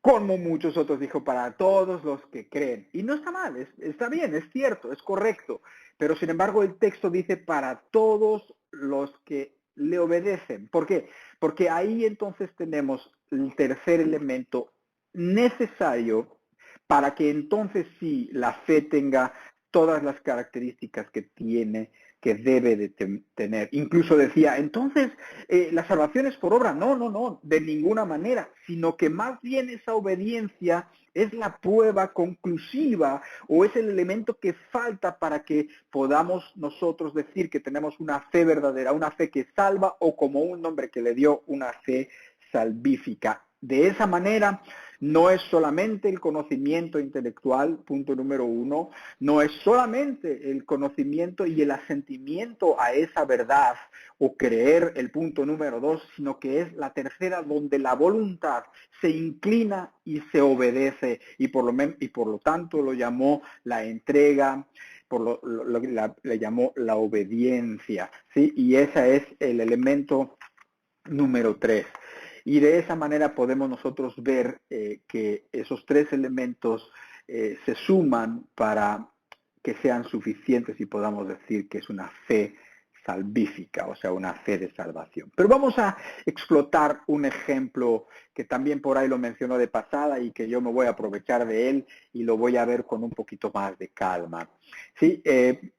como muchos otros, dijo, para todos los que creen. Y no está mal, está bien, es cierto, es correcto. Pero sin embargo el texto dice para todos los que le obedecen. ¿Por qué? Porque ahí entonces tenemos el tercer elemento necesario para que entonces sí la fe tenga todas las características que tiene, que debe de tener. Incluso decía, entonces, la salvación es por obra. No, de ninguna manera, sino que más bien esa obediencia es la prueba conclusiva o es el elemento que falta para que podamos nosotros decir que tenemos una fe verdadera, una fe que salva o como un hombre que le dio una fe salvífica. De esa manera, no es solamente el conocimiento intelectual, punto número 1, no es solamente el conocimiento y el asentimiento a esa verdad o creer, el punto número 2, sino que es la tercera donde la voluntad se inclina y se obedece y por lo tanto lo llamó la entrega, le llamó la obediencia, ¿sí? Y ese es el elemento número 3. Y de esa manera podemos nosotros ver que esos tres elementos se suman para que sean suficientes y podamos decir que es una fe salvífica, o sea, una fe de salvación. Pero vamos a explotar un ejemplo que también por ahí lo mencionó de pasada y que yo me voy a aprovechar de él y lo voy a ver con un poquito más de calma. ¿Sí?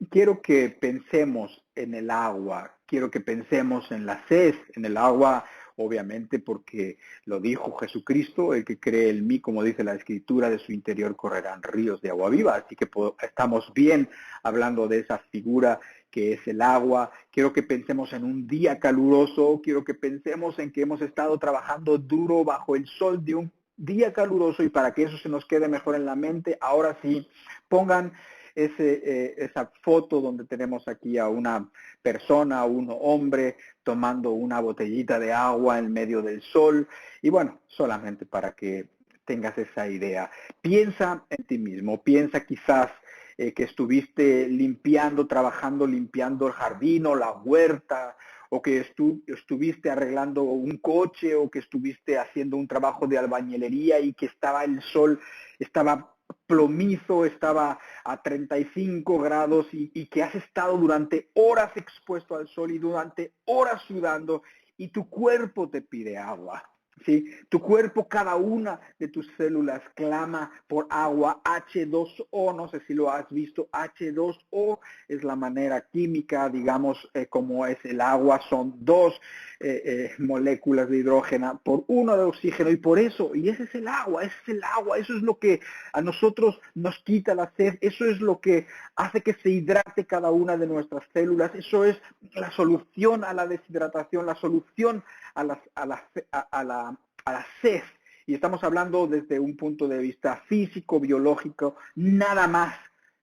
Quiero que pensemos en el agua, quiero que pensemos en la sed, en el agua, obviamente porque lo dijo Jesucristo, el que cree en mí, como dice la Escritura, de su interior correrán ríos de agua viva, así que estamos bien hablando de esa figura que es el agua. Quiero que pensemos en un día caluroso, quiero que pensemos en que hemos estado trabajando duro bajo el sol de un día caluroso y para que eso se nos quede mejor en la mente, ahora sí, pongan esa foto donde tenemos aquí a una persona, a un hombre tomando una botellita de agua en medio del sol y bueno, solamente para que tengas esa idea. Piensa en ti mismo, piensa quizás que estuviste trabajando limpiando el jardín o la huerta, o que estuviste arreglando un coche, o que estuviste haciendo un trabajo de albañilería y que el sol estaba plomizo, estaba a 35 grados y que has estado durante horas expuesto al sol y durante horas sudando y tu cuerpo te pide agua. ¿Sí? Tu cuerpo, cada una de tus células clama por agua, H2O, no sé si lo has visto, H2O es la manera química, digamos, como es el agua, son dos moléculas de hidrógeno por uno de oxígeno y por eso, y ese es el agua, eso es lo que a nosotros nos quita la sed, eso es lo que hace que se hidrate cada una de nuestras células, eso es la solución a la deshidratación, la solución a la sed. Y estamos hablando desde un punto de vista físico, biológico, nada más.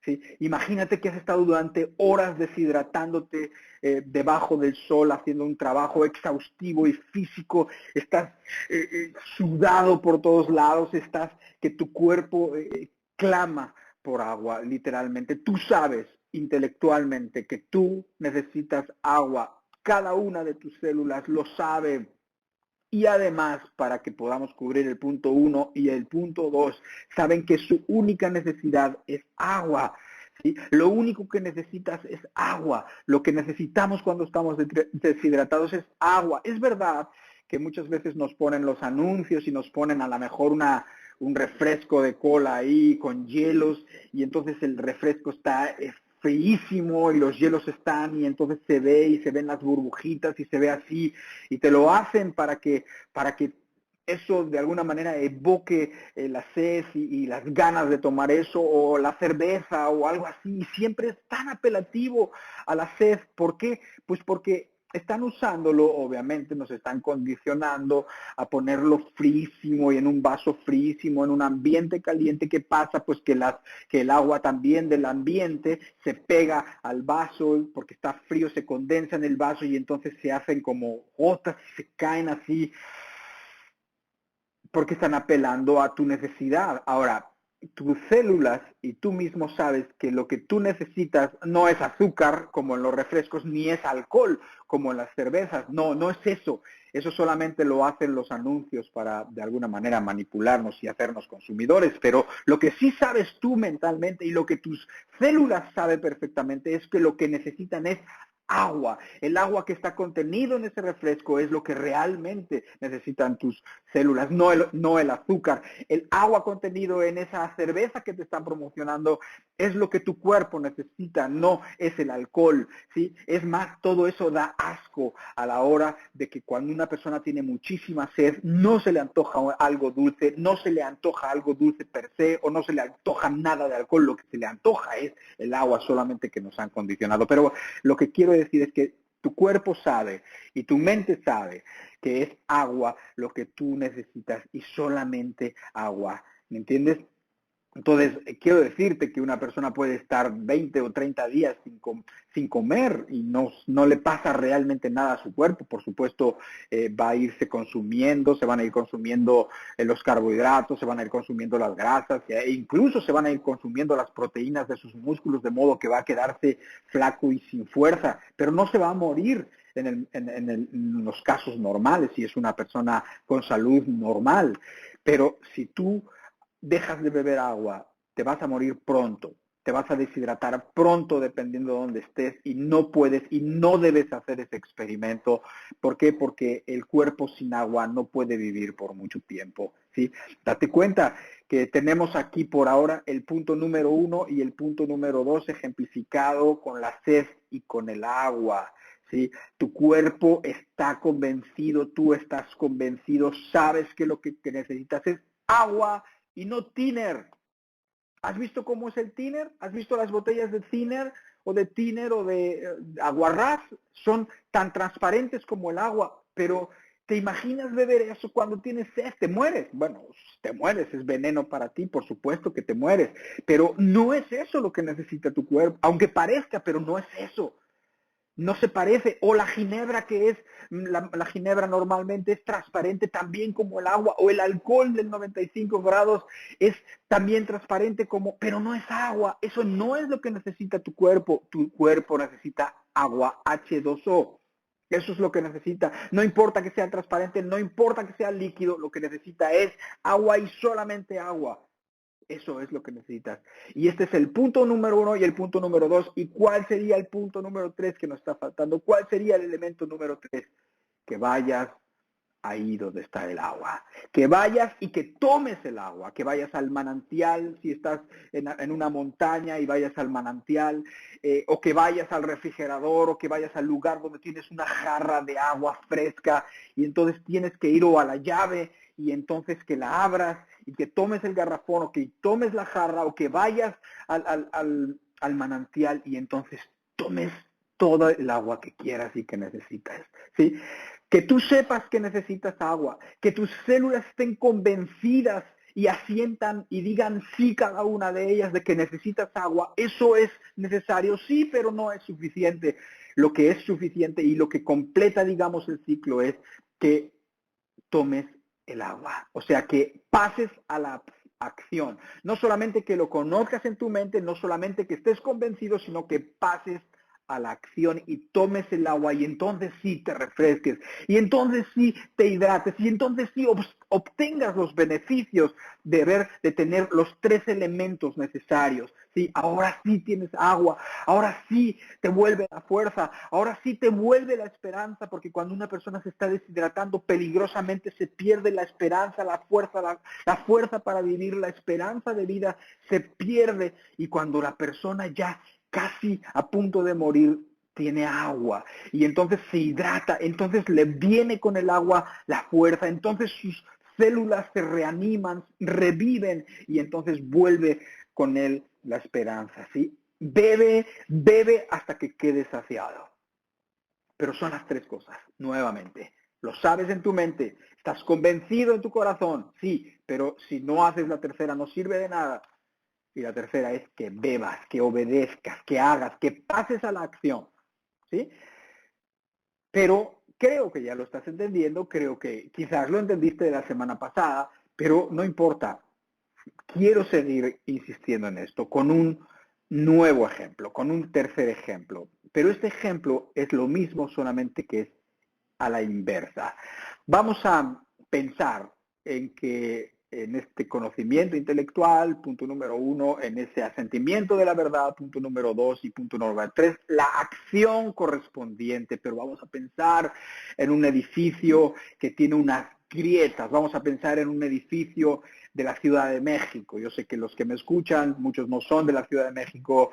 ¿Sí? Imagínate que has estado durante horas deshidratándote debajo del sol, haciendo un trabajo exhaustivo y físico, estás sudado por todos lados, que tu cuerpo clama por agua, literalmente. Tú sabes intelectualmente que tú necesitas agua. Cada una de tus células lo sabe. Y además, para que podamos cubrir el punto 1 y el punto 2, saben que su única necesidad es agua. ¿Sí? Lo único que necesitas es agua. Lo que necesitamos cuando estamos deshidratados es agua. Es verdad que muchas veces nos ponen los anuncios y nos ponen a lo mejor un refresco de cola ahí con hielos y entonces el refresco está fríísimo y los hielos están y entonces se ve y se ven las burbujitas y se ve así y te lo hacen para que eso de alguna manera evoque la sed y las ganas de tomar eso, o la cerveza o algo así, y siempre es tan apelativo a la sed. ¿Por qué? Pues porque están usándolo, obviamente nos están condicionando a ponerlo frísimo y en un vaso frísimo, en un ambiente caliente. ¿Qué pasa? Pues que el agua también del ambiente se pega al vaso, porque está frío, se condensa en el vaso y entonces se hacen como gotas y se caen así, porque están apelando a tu necesidad. Ahora, tus células y tú mismo sabes que lo que tú necesitas no es azúcar como en los refrescos, ni es alcohol como en las cervezas. No, no es eso. Eso solamente lo hacen los anuncios para de alguna manera manipularnos y hacernos consumidores. Pero lo que sí sabes tú mentalmente y lo que tus células saben perfectamente es que lo que necesitan es agua. El agua que está contenido en ese refresco es lo que realmente necesitan tus células, no el azúcar. El agua contenido en esa cerveza que te están promocionando es lo que tu cuerpo necesita, no es el alcohol, ¿sí? Es más, todo eso da asco a la hora de que cuando una persona tiene muchísima sed, no se le antoja algo dulce, no se le antoja algo dulce per se, o no se le antoja nada de alcohol. Lo que se le antoja es el agua, solamente que nos han condicionado. Pero lo que quiero decir es que tu cuerpo sabe y tu mente sabe que es agua lo que tú necesitas y solamente agua. ¿Me entiendes? Entonces, quiero decirte que una persona puede estar 20 o 30 días sin comer y no le pasa realmente nada a su cuerpo. Por supuesto, va a irse consumiendo, se van a ir consumiendo los carbohidratos, se van a ir consumiendo las grasas, e incluso se van a ir consumiendo las proteínas de sus músculos, de modo que va a quedarse flaco y sin fuerza, pero no se va a morir en los casos normales, si es una persona con salud normal. Pero si tú dejas de beber agua, te vas a morir pronto, te vas a deshidratar pronto dependiendo de dónde estés y no puedes y no debes hacer ese experimento. ¿Por qué? Porque el cuerpo sin agua no puede vivir por mucho tiempo, ¿sí? Date cuenta que tenemos aquí por ahora el punto número 1 y el punto número 2 ejemplificado con la sed y con el agua. ¿Sí? Tu cuerpo está convencido, tú estás convencido, sabes que lo que necesitas es agua y no thinner. ¿Has visto cómo es el thinner? ¿Has visto las botellas de thinner o de aguarrás? Son tan transparentes como el agua, pero ¿te imaginas beber eso cuando tienes sed? Te mueres. Bueno, te mueres, es veneno para ti, por supuesto que te mueres, pero no es eso lo que necesita tu cuerpo, aunque parezca, pero no es eso. No se parece. O la ginebra, que es, la ginebra normalmente es transparente también como el agua, o el alcohol del 95 grados es también transparente como, pero no es agua. Eso no es lo que necesita tu cuerpo. Tu cuerpo necesita agua, H2O. Eso es lo que necesita. No importa que sea transparente, no importa que sea líquido, lo que necesita es agua y solamente agua. Eso es lo que necesitas. Y este es el punto número 1 y el punto número 2. ¿Y cuál sería el punto número 3 que nos está faltando? ¿Cuál sería el elemento número 3? Que vayas ahí donde está el agua. Que vayas y que tomes el agua. Que vayas al manantial, si estás en una montaña y vayas al manantial. O que vayas al refrigerador, o que vayas al lugar donde tienes una jarra de agua fresca. Y entonces tienes que ir o a la llave y entonces que la abras y que tomes el garrafón o que tomes la jarra o que vayas al manantial y entonces tomes todo el agua que quieras y que necesitas, ¿sí? Que tú sepas que necesitas agua, que tus células estén convencidas y asientan y digan sí cada una de ellas de que necesitas agua. Eso es necesario, sí, pero no es suficiente. Lo que es suficiente y lo que completa, digamos, el ciclo es que tomes el agua. O sea, que pases a la acción. No solamente que lo conozcas en tu mente, no solamente que estés convencido, sino que pases a la acción y tomes el agua y entonces sí te refresques y entonces sí te hidrates y entonces sí obtengas los beneficios de tener los 3 elementos necesarios. Sí, ahora sí tienes agua, ahora sí te vuelve la fuerza, ahora sí te vuelve la esperanza, porque cuando una persona se está deshidratando peligrosamente se pierde la esperanza, la fuerza para vivir, la esperanza de vida se pierde, y cuando la persona ya casi a punto de morir, tiene agua y entonces se hidrata, entonces le viene con el agua la fuerza, entonces sus células se reaniman, reviven y entonces vuelve con él la esperanza, ¿sí? Bebe, bebe hasta que quede saciado. Pero son las tres cosas, nuevamente. Lo sabes en tu mente, estás convencido en tu corazón, sí, pero si no haces la tercera no sirve de nada. Y la tercera es que bebas, que obedezcas, que hagas, que pases a la acción, ¿sí? Pero creo que ya lo estás entendiendo, creo que quizás lo entendiste de la semana pasada, pero no importa. Quiero seguir insistiendo en esto con un nuevo ejemplo, con un tercer ejemplo. Pero este ejemplo es lo mismo, solamente que es a la inversa. Vamos a pensar en que en este conocimiento intelectual, punto número 1, en ese asentimiento de la verdad, punto número 2 y punto número 3, la acción correspondiente, pero vamos a pensar en un edificio que tiene unas grietas, vamos a pensar en un edificio de la Ciudad de México. Yo sé que los que me escuchan, muchos no son de la Ciudad de México,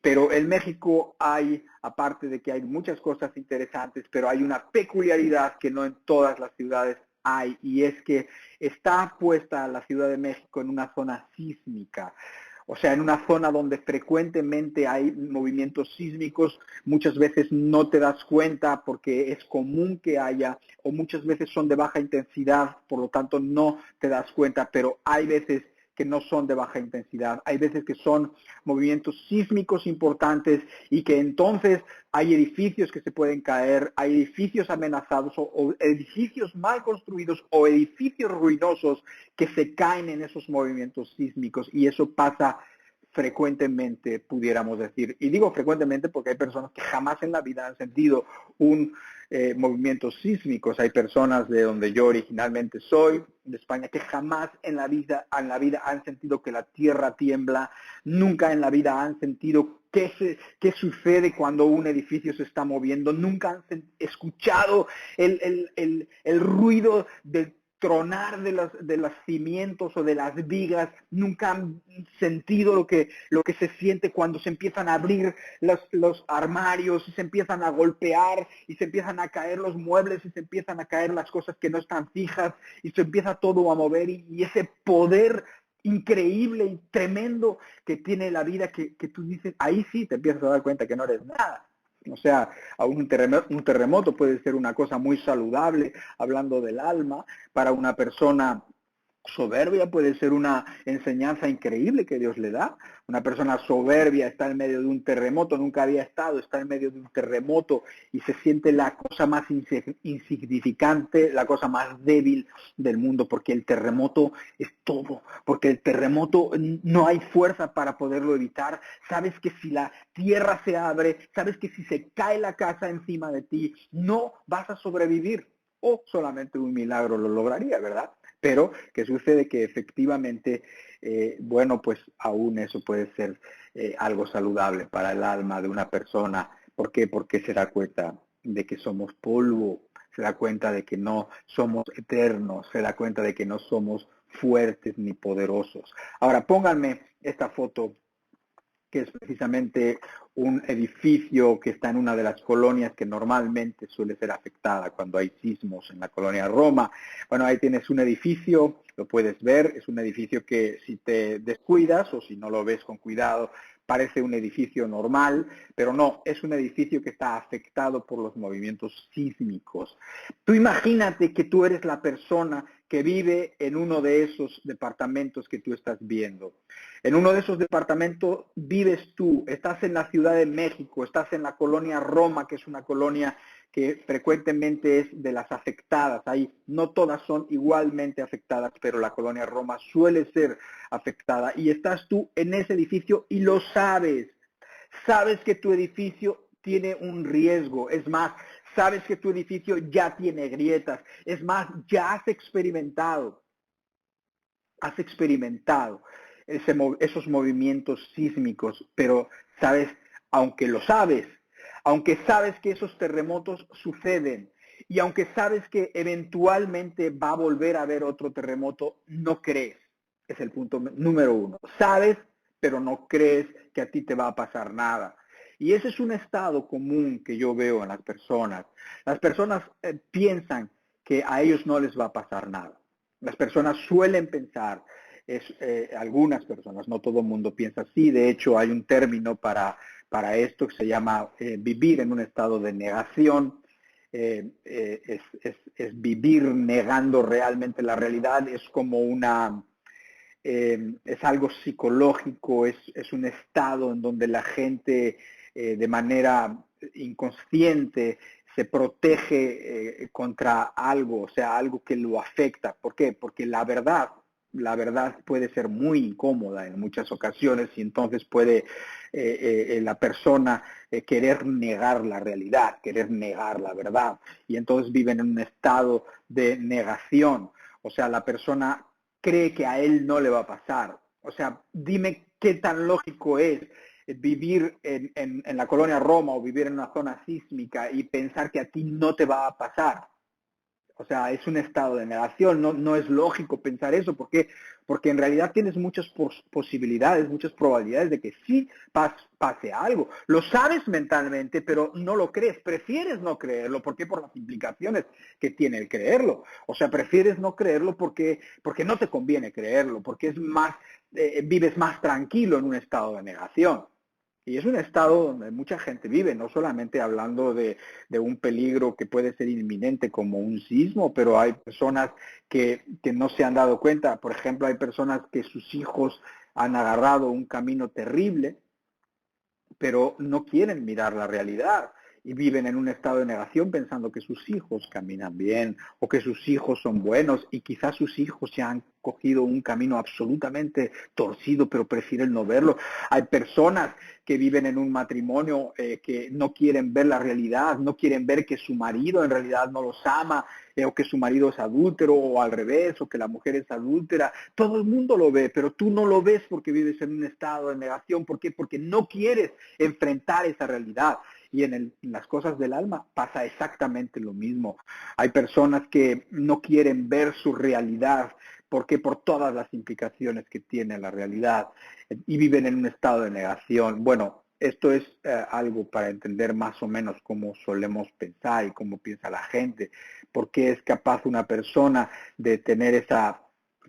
pero en México hay, aparte de que hay muchas cosas interesantes, pero hay una peculiaridad que no en todas las ciudades hay, y es que está puesta la Ciudad de México en una zona sísmica. O sea, en una zona donde frecuentemente hay movimientos sísmicos, muchas veces no te das cuenta porque es común que haya, o muchas veces son de baja intensidad, por lo tanto no te das cuenta, pero hay veces que no son de baja intensidad, hay veces que son movimientos sísmicos importantes y que entonces hay edificios que se pueden caer, hay edificios amenazados o edificios mal construidos o edificios ruinosos que se caen en esos movimientos sísmicos, y eso pasa frecuentemente, pudiéramos decir. Y digo frecuentemente porque hay personas que jamás en la vida han sentido un movimientos sísmicos. Hay personas de donde yo originalmente soy, de España, que jamás en la vida han sentido que la tierra tiembla, nunca en la vida han sentido qué sucede cuando un edificio se está moviendo, nunca han escuchado el ruido del tronar de los cimientos o de las vigas, nunca han sentido lo que se siente cuando se empiezan a abrir los armarios y se empiezan a golpear y se empiezan a caer los muebles y se empiezan a caer las cosas que no están fijas y se empieza todo a mover, y ese poder increíble y tremendo que tiene la vida, que tú dices, ahí sí te empiezas a dar cuenta que no eres nada. O sea, un terremoto puede ser una cosa muy saludable, hablando del alma. Para una persona soberbia puede ser una enseñanza increíble que Dios le da. Una persona soberbia está en medio de un terremoto, nunca había estado, está en medio de un terremoto y se siente la cosa más insignificante, la cosa más débil del mundo, porque el terremoto es todo, porque el terremoto no hay fuerza para poderlo evitar. Sabes que si la tierra se abre, sabes que si se cae la casa encima de ti, no vas a sobrevivir, o solamente un milagro lo lograría, ¿verdad? Pero que sucede que efectivamente, bueno, pues aún eso puede ser algo saludable para el alma de una persona. ¿Por qué? Porque se da cuenta de que somos polvo, se da cuenta de que no somos eternos, se da cuenta de que no somos fuertes ni poderosos. Ahora pónganme esta foto, que es precisamente un edificio que está en una de las colonias que normalmente suele ser afectada cuando hay sismos, en la colonia Roma. Bueno, ahí tienes un edificio, lo puedes ver, es un edificio que si te descuidas o si no lo ves con cuidado, parece un edificio normal, pero no, es un edificio que está afectado por los movimientos sísmicos. Tú imagínate que tú eres la persona que vive en uno de esos departamentos que tú estás viendo. En uno de esos departamentos vives tú, estás en la Ciudad de México, estás en la colonia Roma, que es una colonia que frecuentemente es de las afectadas. Ahí no todas son igualmente afectadas, pero la colonia Roma suele ser afectada. Y estás tú en ese edificio y lo sabes. Sabes que tu edificio tiene un riesgo. Es más, sabes que tu edificio ya tiene grietas. Es más, ya has experimentado esos movimientos sísmicos, pero sabes, aunque lo sabes, aunque sabes que esos terremotos suceden y aunque sabes que eventualmente va a volver a haber otro terremoto, no crees. Es el punto número 1. Sabes, pero no crees que a ti te va a pasar nada. Y ese es un estado común que yo veo en las personas. Las personas piensan que a ellos no les va a pasar nada. Las personas suelen pensar, algunas personas, no todo el mundo piensa así. De hecho, hay un término para esto que se llama vivir en un estado de negación. Es vivir negando realmente la realidad. Es como es algo psicológico, es un estado en donde la gente de manera inconsciente se protege contra algo, o sea, algo que lo afecta. ¿Por qué? Porque la verdad puede ser muy incómoda en muchas ocasiones y entonces puede la persona querer negar la realidad, querer negar la verdad. Y entonces viven en un estado de negación. O sea, la persona cree que a él no le va a pasar. O sea, dime qué tan lógico es vivir en la colonia Roma o vivir en una zona sísmica y pensar que a ti no te va a pasar. O sea, es un estado de negación, no es lógico pensar eso. ¿Por qué? Porque en realidad tienes muchas posibilidades, muchas probabilidades de que sí pase algo. Lo sabes mentalmente, pero no lo crees. Prefieres no creerlo. ¿Por qué? Por las implicaciones que tiene el creerlo. O sea, prefieres no creerlo porque no te conviene creerlo, porque es más, vives más tranquilo en un estado de negación. Y es un estado donde mucha gente vive, no solamente hablando de un peligro que puede ser inminente como un sismo, pero hay personas que no se han dado cuenta. Por ejemplo, hay personas que sus hijos han agarrado un camino terrible, pero no quieren mirar la realidad y viven en un estado de negación pensando que sus hijos caminan bien o que sus hijos son buenos y quizás sus hijos se han cogido un camino absolutamente torcido, pero prefieren no verlo. Hay personas que viven en un matrimonio que no quieren ver la realidad, no quieren ver que su marido en realidad no los ama, o que su marido es adúltero, o al revés, o que la mujer es adúltera. Todo el mundo lo ve, pero tú no lo ves porque vives en un estado de negación. ¿Por qué? Porque no quieres enfrentar esa realidad. Y en las cosas del alma pasa exactamente lo mismo. Hay personas que no quieren ver su realidad, porque por todas las implicaciones que tiene la realidad, y viven en un estado de negación. Bueno, esto es algo para entender más o menos cómo solemos pensar y cómo piensa la gente. ¿Por qué es capaz una persona de tener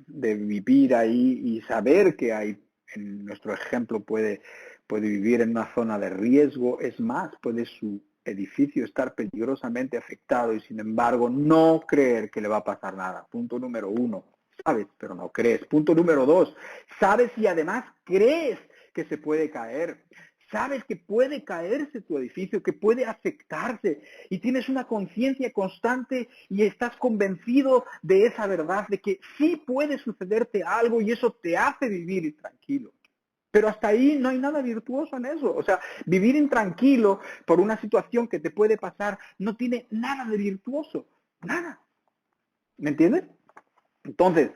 de vivir ahí y saber que hay, en nuestro ejemplo, puede vivir en una zona de riesgo? Es más, puede su edificio estar peligrosamente afectado y sin embargo no creer que le va a pasar nada. Punto número 1. Sabes, pero no crees. Punto número 2. Sabes y además crees que se puede caer. Sabes que puede caerse tu edificio, que puede afectarse y tienes una conciencia constante y estás convencido de esa verdad, de que sí puede sucederte algo y eso te hace vivir tranquilo. Pero hasta ahí no hay nada virtuoso en eso. O sea, vivir intranquilo por una situación que te puede pasar no tiene nada de virtuoso. Nada. ¿Me entiendes? Entonces,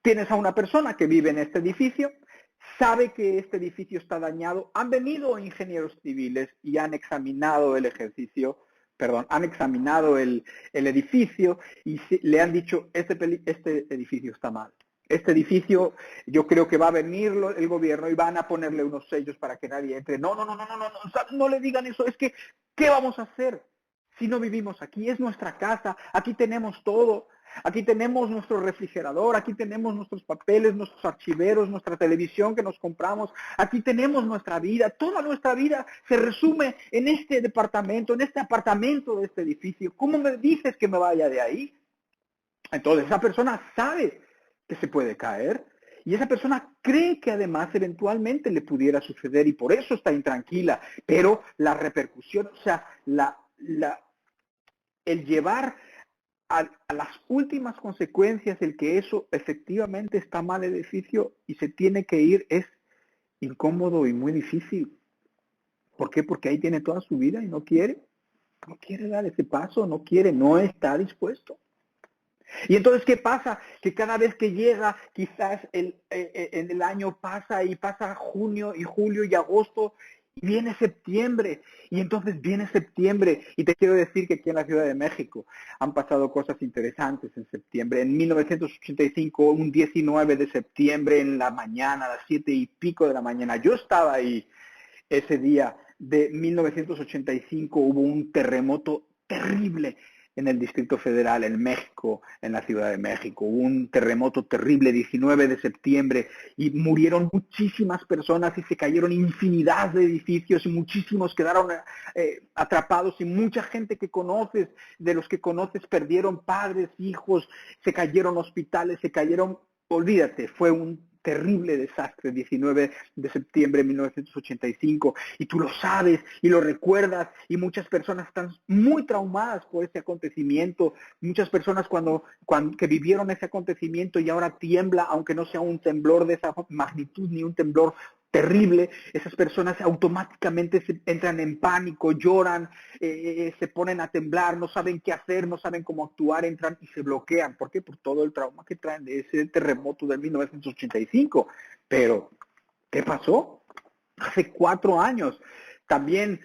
tienes a una persona que vive en este edificio, sabe que este edificio está dañado, han venido ingenieros civiles y han examinado el han examinado el edificio y le han dicho, este edificio está mal. Este edificio, yo creo que va a venir el gobierno y van a ponerle unos sellos para que nadie entre. No le digan eso. Es que, ¿qué vamos a hacer si no vivimos aquí? Es nuestra casa, aquí tenemos todo. Aquí tenemos nuestro refrigerador, aquí tenemos nuestros papeles, nuestros archiveros, nuestra televisión que nos compramos, aquí tenemos nuestra vida, toda nuestra vida se resume en este departamento, en este apartamento de este edificio. ¿Cómo me dices que me vaya de ahí? Entonces esa persona sabe que se puede caer y esa persona cree que además eventualmente le pudiera suceder y por eso está intranquila, pero la repercusión, o sea, el llevar a las últimas consecuencias, el que eso efectivamente está mal el edificio y se tiene que ir, es incómodo y muy difícil. ¿Por qué? Porque ahí tiene toda su vida y no quiere dar ese paso, no está dispuesto. Y entonces, ¿qué pasa? Que cada vez que llega, quizás en el año pasa y pasa junio y julio y agosto Y viene septiembre, y entonces viene septiembre, y te quiero decir que aquí en la Ciudad de México han pasado cosas interesantes en septiembre. En 1985, un 19 de septiembre en la mañana, a las 7:00 de la mañana, yo estaba ahí ese día de 1985, hubo un terremoto terrible en el Distrito Federal, en México, en la Ciudad de México. Hubo un terremoto terrible, 19 de septiembre, y murieron muchísimas personas y se cayeron infinidad de edificios y muchísimos quedaron atrapados y mucha gente que conoces, de los que conoces, perdieron padres, hijos, se cayeron hospitales, se cayeron, olvídate, fue un terrible desastre, 19 de septiembre de 1985, y tú lo sabes y lo recuerdas, y muchas personas están muy traumadas por ese acontecimiento, muchas personas que vivieron ese acontecimiento y ahora tiembla, aunque no sea un temblor de esa magnitud ni un temblor terrible, esas personas automáticamente entran en pánico, lloran, se ponen a temblar, no saben qué hacer, no saben cómo actuar, entran y se bloquean. ¿Por qué? Por todo el trauma que traen de ese terremoto de 1985. Pero, ¿qué pasó? Hace 4 años. También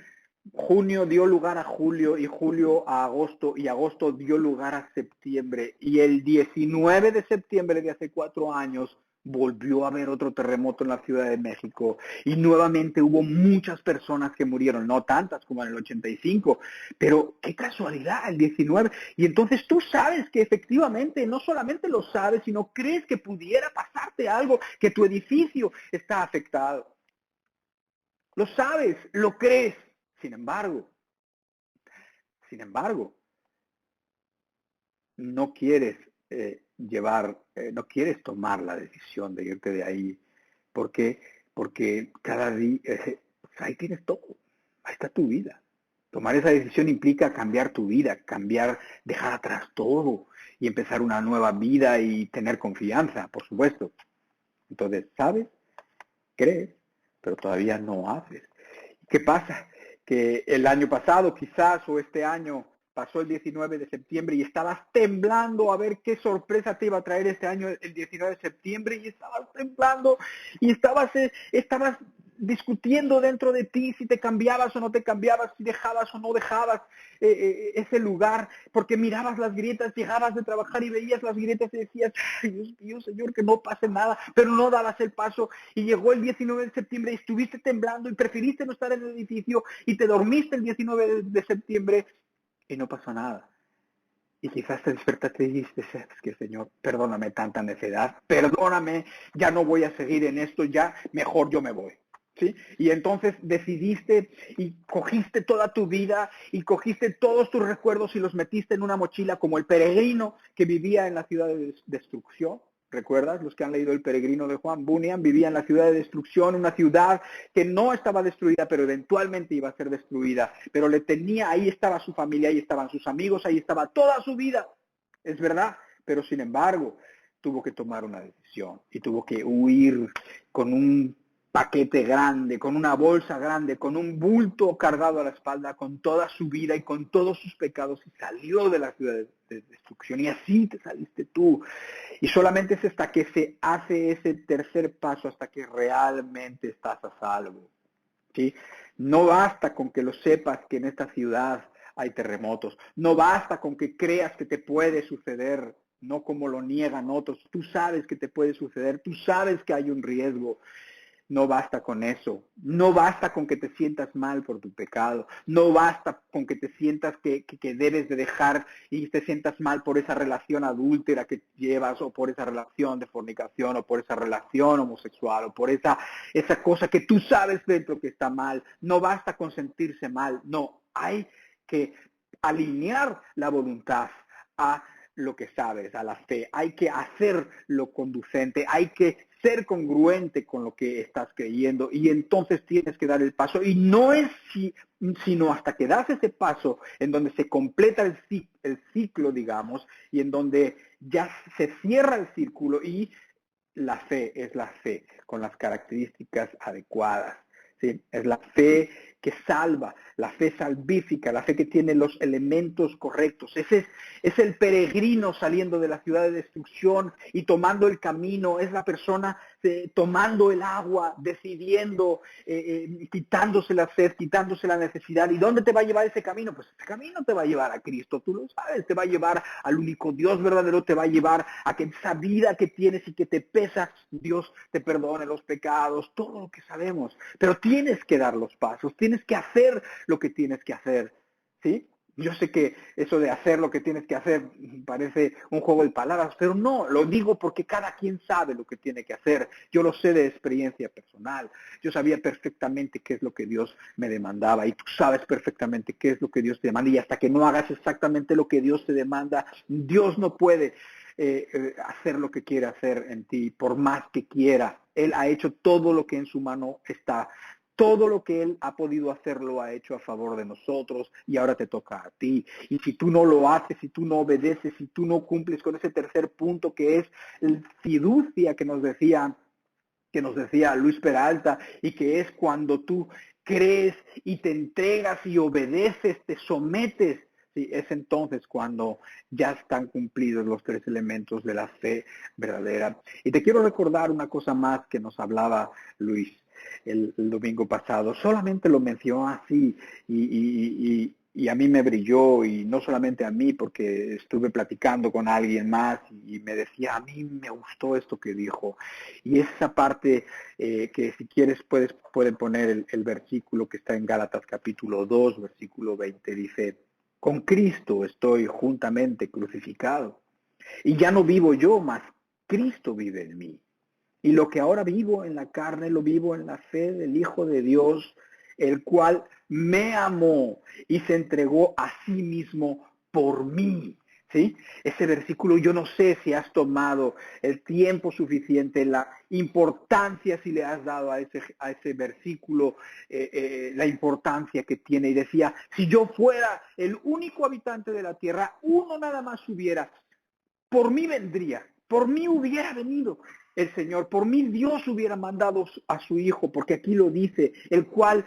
junio dio lugar a julio y julio a agosto y agosto dio lugar a septiembre. Y el 19 de septiembre de hace 4 años volvió a haber otro terremoto en la Ciudad de México y nuevamente hubo muchas personas que murieron, no tantas como en el 85, pero qué casualidad, el 19. Y entonces tú sabes que efectivamente no solamente lo sabes, sino crees que pudiera pasarte algo, que tu edificio está afectado. Lo sabes, lo crees. Sin embargo, no quieres no quieres tomar la decisión de irte de ahí. ¿Por qué? Porque cada día, ahí tienes todo, ahí está tu vida. Tomar esa decisión implica cambiar tu vida, dejar atrás todo y empezar una nueva vida y tener confianza, por supuesto. Entonces, ¿sabes? Crees, pero todavía no haces. ¿Qué pasa? Que el año pasado quizás o este año pasó el 19 de septiembre y estabas temblando a ver qué sorpresa te iba a traer este año el 19 de septiembre y estabas temblando y estabas discutiendo dentro de ti si te cambiabas o no te cambiabas, si dejabas o no dejabas ese lugar, porque mirabas las grietas, llegabas de trabajar y veías las grietas y decías, ay Dios mío, Señor, que no pase nada, pero no dabas el paso y llegó el 19 de septiembre y estuviste temblando y preferiste no estar en el edificio y te dormiste el 19 de septiembre y no pasó nada. Y quizás te despertaste y dijiste, es que Señor, perdóname tanta necedad, perdóname, ya no voy a seguir en esto, ya mejor yo me voy. ¿Sí? Y entonces decidiste y cogiste toda tu vida y cogiste todos tus recuerdos y los metiste en una mochila como el peregrino que vivía en la ciudad de destrucción. ¿Recuerdas? Los que han leído El peregrino de Juan Bunyan, vivía en la ciudad de destrucción, una ciudad que no estaba destruida, pero eventualmente iba a ser destruida. Pero ahí estaba su familia, ahí estaban sus amigos, ahí estaba toda su vida. Es verdad, pero sin embargo, tuvo que tomar una decisión y tuvo que huir con un paquete grande, con una bolsa grande, con un bulto cargado a la espalda, con toda su vida y con todos sus pecados, y salió de la ciudad de destrucción. Y así te saliste tú. Y solamente es hasta que se hace ese tercer paso, hasta que realmente estás a salvo. ¿Sí? No basta con que lo sepas que en esta ciudad hay terremotos. No basta con que creas que te puede suceder, no como lo niegan otros. Tú sabes que te puede suceder, tú sabes que hay un riesgo. No basta con eso, no basta con que te sientas mal por tu pecado, no basta con que te sientas que debes de dejar y te sientas mal por esa relación adúltera que llevas o por esa relación de fornicación o por esa relación homosexual o por esa cosa que tú sabes dentro que está mal. No basta con sentirse mal, no, hay que alinear la voluntad a lo que sabes, a la fe. Hay que hacerlo conducente, hay que ser congruente con lo que estás creyendo y entonces tienes que dar el paso. Y no es sino hasta que das ese paso en donde se completa el ciclo, digamos, y en donde ya se cierra el círculo y la fe es la fe con las características adecuadas. ¿Sí? Es la fe que salva, la fe salvífica, la fe que tiene los elementos correctos. Ese es el peregrino saliendo de la ciudad de destrucción y tomando el camino, es la persona tomando el agua, decidiendo, quitándose la sed, quitándose la necesidad. ¿Y dónde te va a llevar ese camino? Pues ese camino te va a llevar a Cristo, tú lo sabes, te va a llevar al único Dios verdadero, te va a llevar a que esa vida que tienes y que te pesa, Dios te perdone los pecados, todo lo que sabemos. Pero tienes que dar los pasos, tienes que hacer lo que tienes que hacer, ¿sí? Yo sé que eso de hacer lo que tienes que hacer parece un juego de palabras, pero no, lo digo porque cada quien sabe lo que tiene que hacer. Yo lo sé de experiencia personal. Yo sabía perfectamente qué es lo que Dios me demandaba y tú sabes perfectamente qué es lo que Dios te demanda. Y hasta que no hagas exactamente lo que Dios te demanda, Dios no puede hacer lo que quiere hacer en ti, por más que quiera. Él ha hecho todo lo que en su mano está. Todo lo que Él ha podido hacer lo ha hecho a favor de nosotros y ahora te toca a ti. Y si tú no lo haces, si tú no obedeces, si tú no cumples con ese tercer punto que es el fiducia que nos decía Luis Peralta, y que es cuando tú crees y te entregas y obedeces, te sometes, ¿sí? Es entonces cuando ya están cumplidos los tres elementos de la fe verdadera. Y te quiero recordar una cosa más que nos hablaba Luis el domingo pasado. Solamente lo mencionó así y a mí me brilló, y no solamente a mí, porque estuve platicando con alguien más y me decía, a mí me gustó esto que dijo. Y esa parte que si quieres pueden poner el versículo que está en Gálatas capítulo 2, versículo 20, dice, con Cristo estoy juntamente crucificado, y ya no vivo yo, mas Cristo vive en mí. Y lo que ahora vivo en la carne, lo vivo en la fe del Hijo de Dios, el cual me amó y se entregó a sí mismo por mí. ¿Sí? Ese versículo, yo no sé si has tomado el tiempo suficiente, la importancia, si le has dado a ese versículo, la importancia que tiene. Y decía, si yo fuera el único habitante de la tierra, uno nada más hubiera, por mí vendría, por mí hubiera venido el Señor, por mí Dios hubiera mandado a su Hijo, porque aquí lo dice, el cual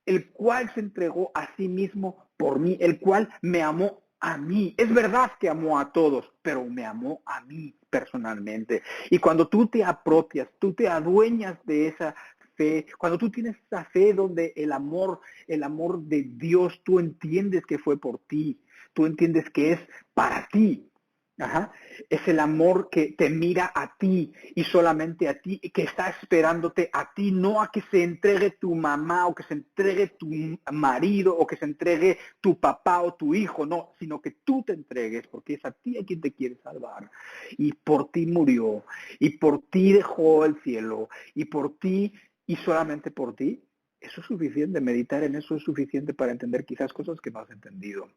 se entregó a sí mismo por mí, el cual me amó a mí. Es verdad que amó a todos, pero me amó a mí personalmente. Y cuando tú te apropias, tú te adueñas de esa fe, cuando tú tienes esa fe donde el amor de Dios, tú entiendes que fue por ti, tú entiendes que es para ti. Ajá. Es el amor que te mira a ti y solamente a ti, que está esperándote a ti, no a que se entregue tu mamá o que se entregue tu marido o que se entregue tu papá o tu hijo, no, sino que tú te entregues porque es a ti a quien te quiere salvar. Y por ti murió, y por ti dejó el cielo, y por ti y solamente por ti. Eso es suficiente, meditar en eso es suficiente para entender quizás cosas que no has entendido.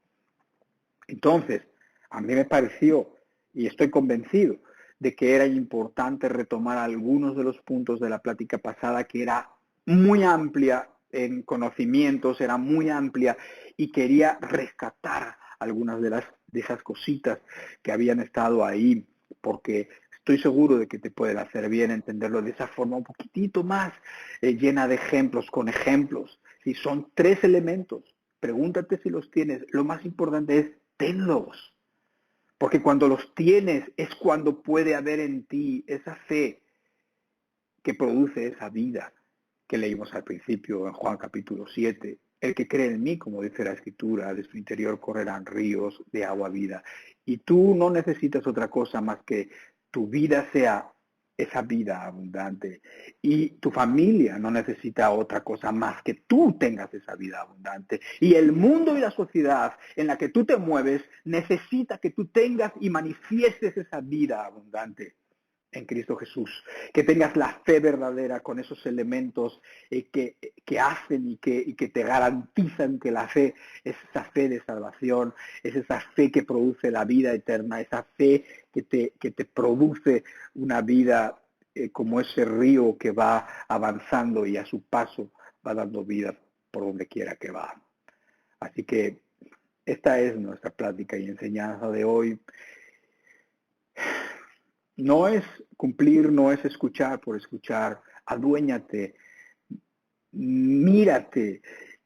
Entonces, a mí me pareció, y estoy convencido, de que era importante retomar algunos de los puntos de la plática pasada, que era muy amplia en conocimientos, era muy amplia, y quería rescatar algunas de esas cositas que habían estado ahí, porque estoy seguro de que te pueden hacer bien entenderlo de esa forma un poquitito más llena de ejemplos, con ejemplos. Si son tres elementos, pregúntate si los tienes. Lo más importante es tenlos, porque cuando los tienes es cuando puede haber en ti esa fe que produce esa vida que leímos al principio en Juan capítulo 7. El que cree en mí, como dice la Escritura, de su interior correrán ríos de agua vida. Y tú no necesitas otra cosa más que tu vida sea esa vida abundante. Y tu familia no necesita otra cosa más que tú tengas esa vida abundante. Y el mundo y la sociedad en la que tú te mueves necesita que tú tengas y manifiestes esa vida abundante en Cristo Jesús. Que tengas la fe verdadera con esos elementos que hacen y que te garantizan que la fe es esa fe de salvación, es esa fe que produce la vida eterna, esa fe que te produce una vida como ese río que va avanzando y a su paso va dando vida por donde quiera que va. Así que esta es nuestra plática y enseñanza de hoy. No es cumplir, no es escuchar por escuchar. Aduéñate, mírate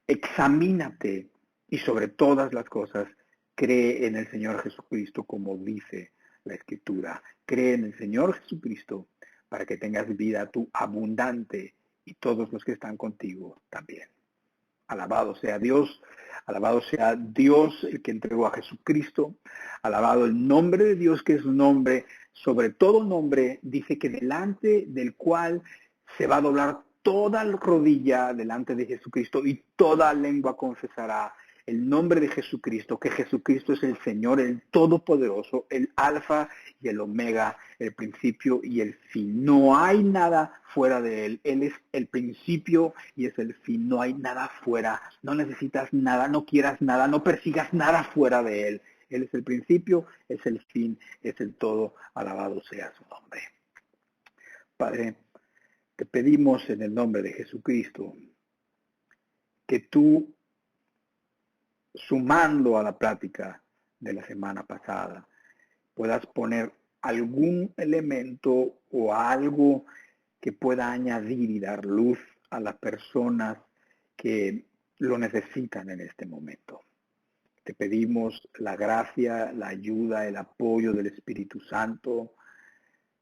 examínate y sobre todas las cosas, cree en el Señor Jesucristo como dice la Escritura. Cree en el Señor Jesucristo para que tengas vida tú abundante y todos los que están contigo también. Alabado sea Dios el que entregó a Jesucristo, alabado el nombre de Dios, que es un nombre, sobre todo nombre, dice que delante del cual se va a doblar toda rodilla delante de Jesucristo y toda lengua confesará el nombre de Jesucristo, que Jesucristo es el Señor, el Todopoderoso, el Alfa y el Omega, el principio y el fin. No hay nada fuera de Él. Él es el principio y es el fin. No hay nada fuera. No necesitas nada, no quieras nada, no persigas nada fuera de Él. Él es el principio, es el fin, es el todo. Alabado sea su nombre. Padre, te pedimos en el nombre de Jesucristo que tú, sumando a la plática de la semana pasada, puedas poner algún elemento o algo que pueda añadir y dar luz a las personas que lo necesitan en este momento. Te pedimos la gracia, la ayuda, el apoyo del Espíritu Santo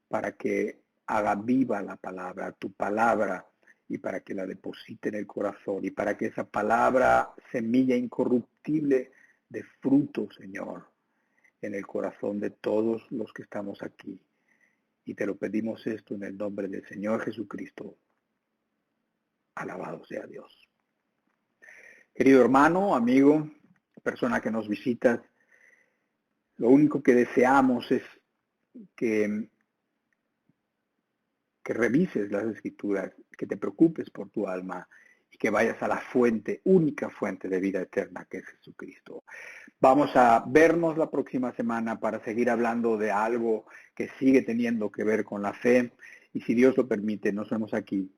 para que haga viva la palabra, tu palabra, y para que la deposite en el corazón y para que esa palabra, semilla incorruptible de fruto, Señor, en el corazón de todos los que estamos aquí. Y te lo pedimos esto en el nombre del Señor Jesucristo. Alabado sea Dios. Querido hermano, amigo, persona que nos visitas, lo único que deseamos es que revises las Escrituras, que te preocupes por tu alma y que vayas a la fuente, única fuente de vida eterna que es Jesucristo. Vamos a vernos la próxima semana para seguir hablando de algo que sigue teniendo que ver con la fe y si Dios lo permite, nos vemos aquí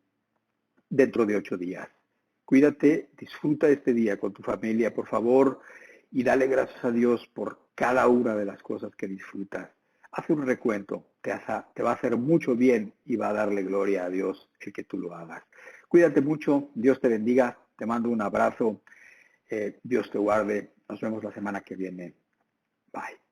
dentro de 8 días. Cuídate, disfruta este día con tu familia, por favor, y dale gracias a Dios por cada una de las cosas que disfrutas. Haz un recuento, te va a hacer mucho bien y va a darle gloria a Dios el que tú lo hagas. Cuídate mucho, Dios te bendiga, te mando un abrazo, Dios te guarde, nos vemos la semana que viene. Bye.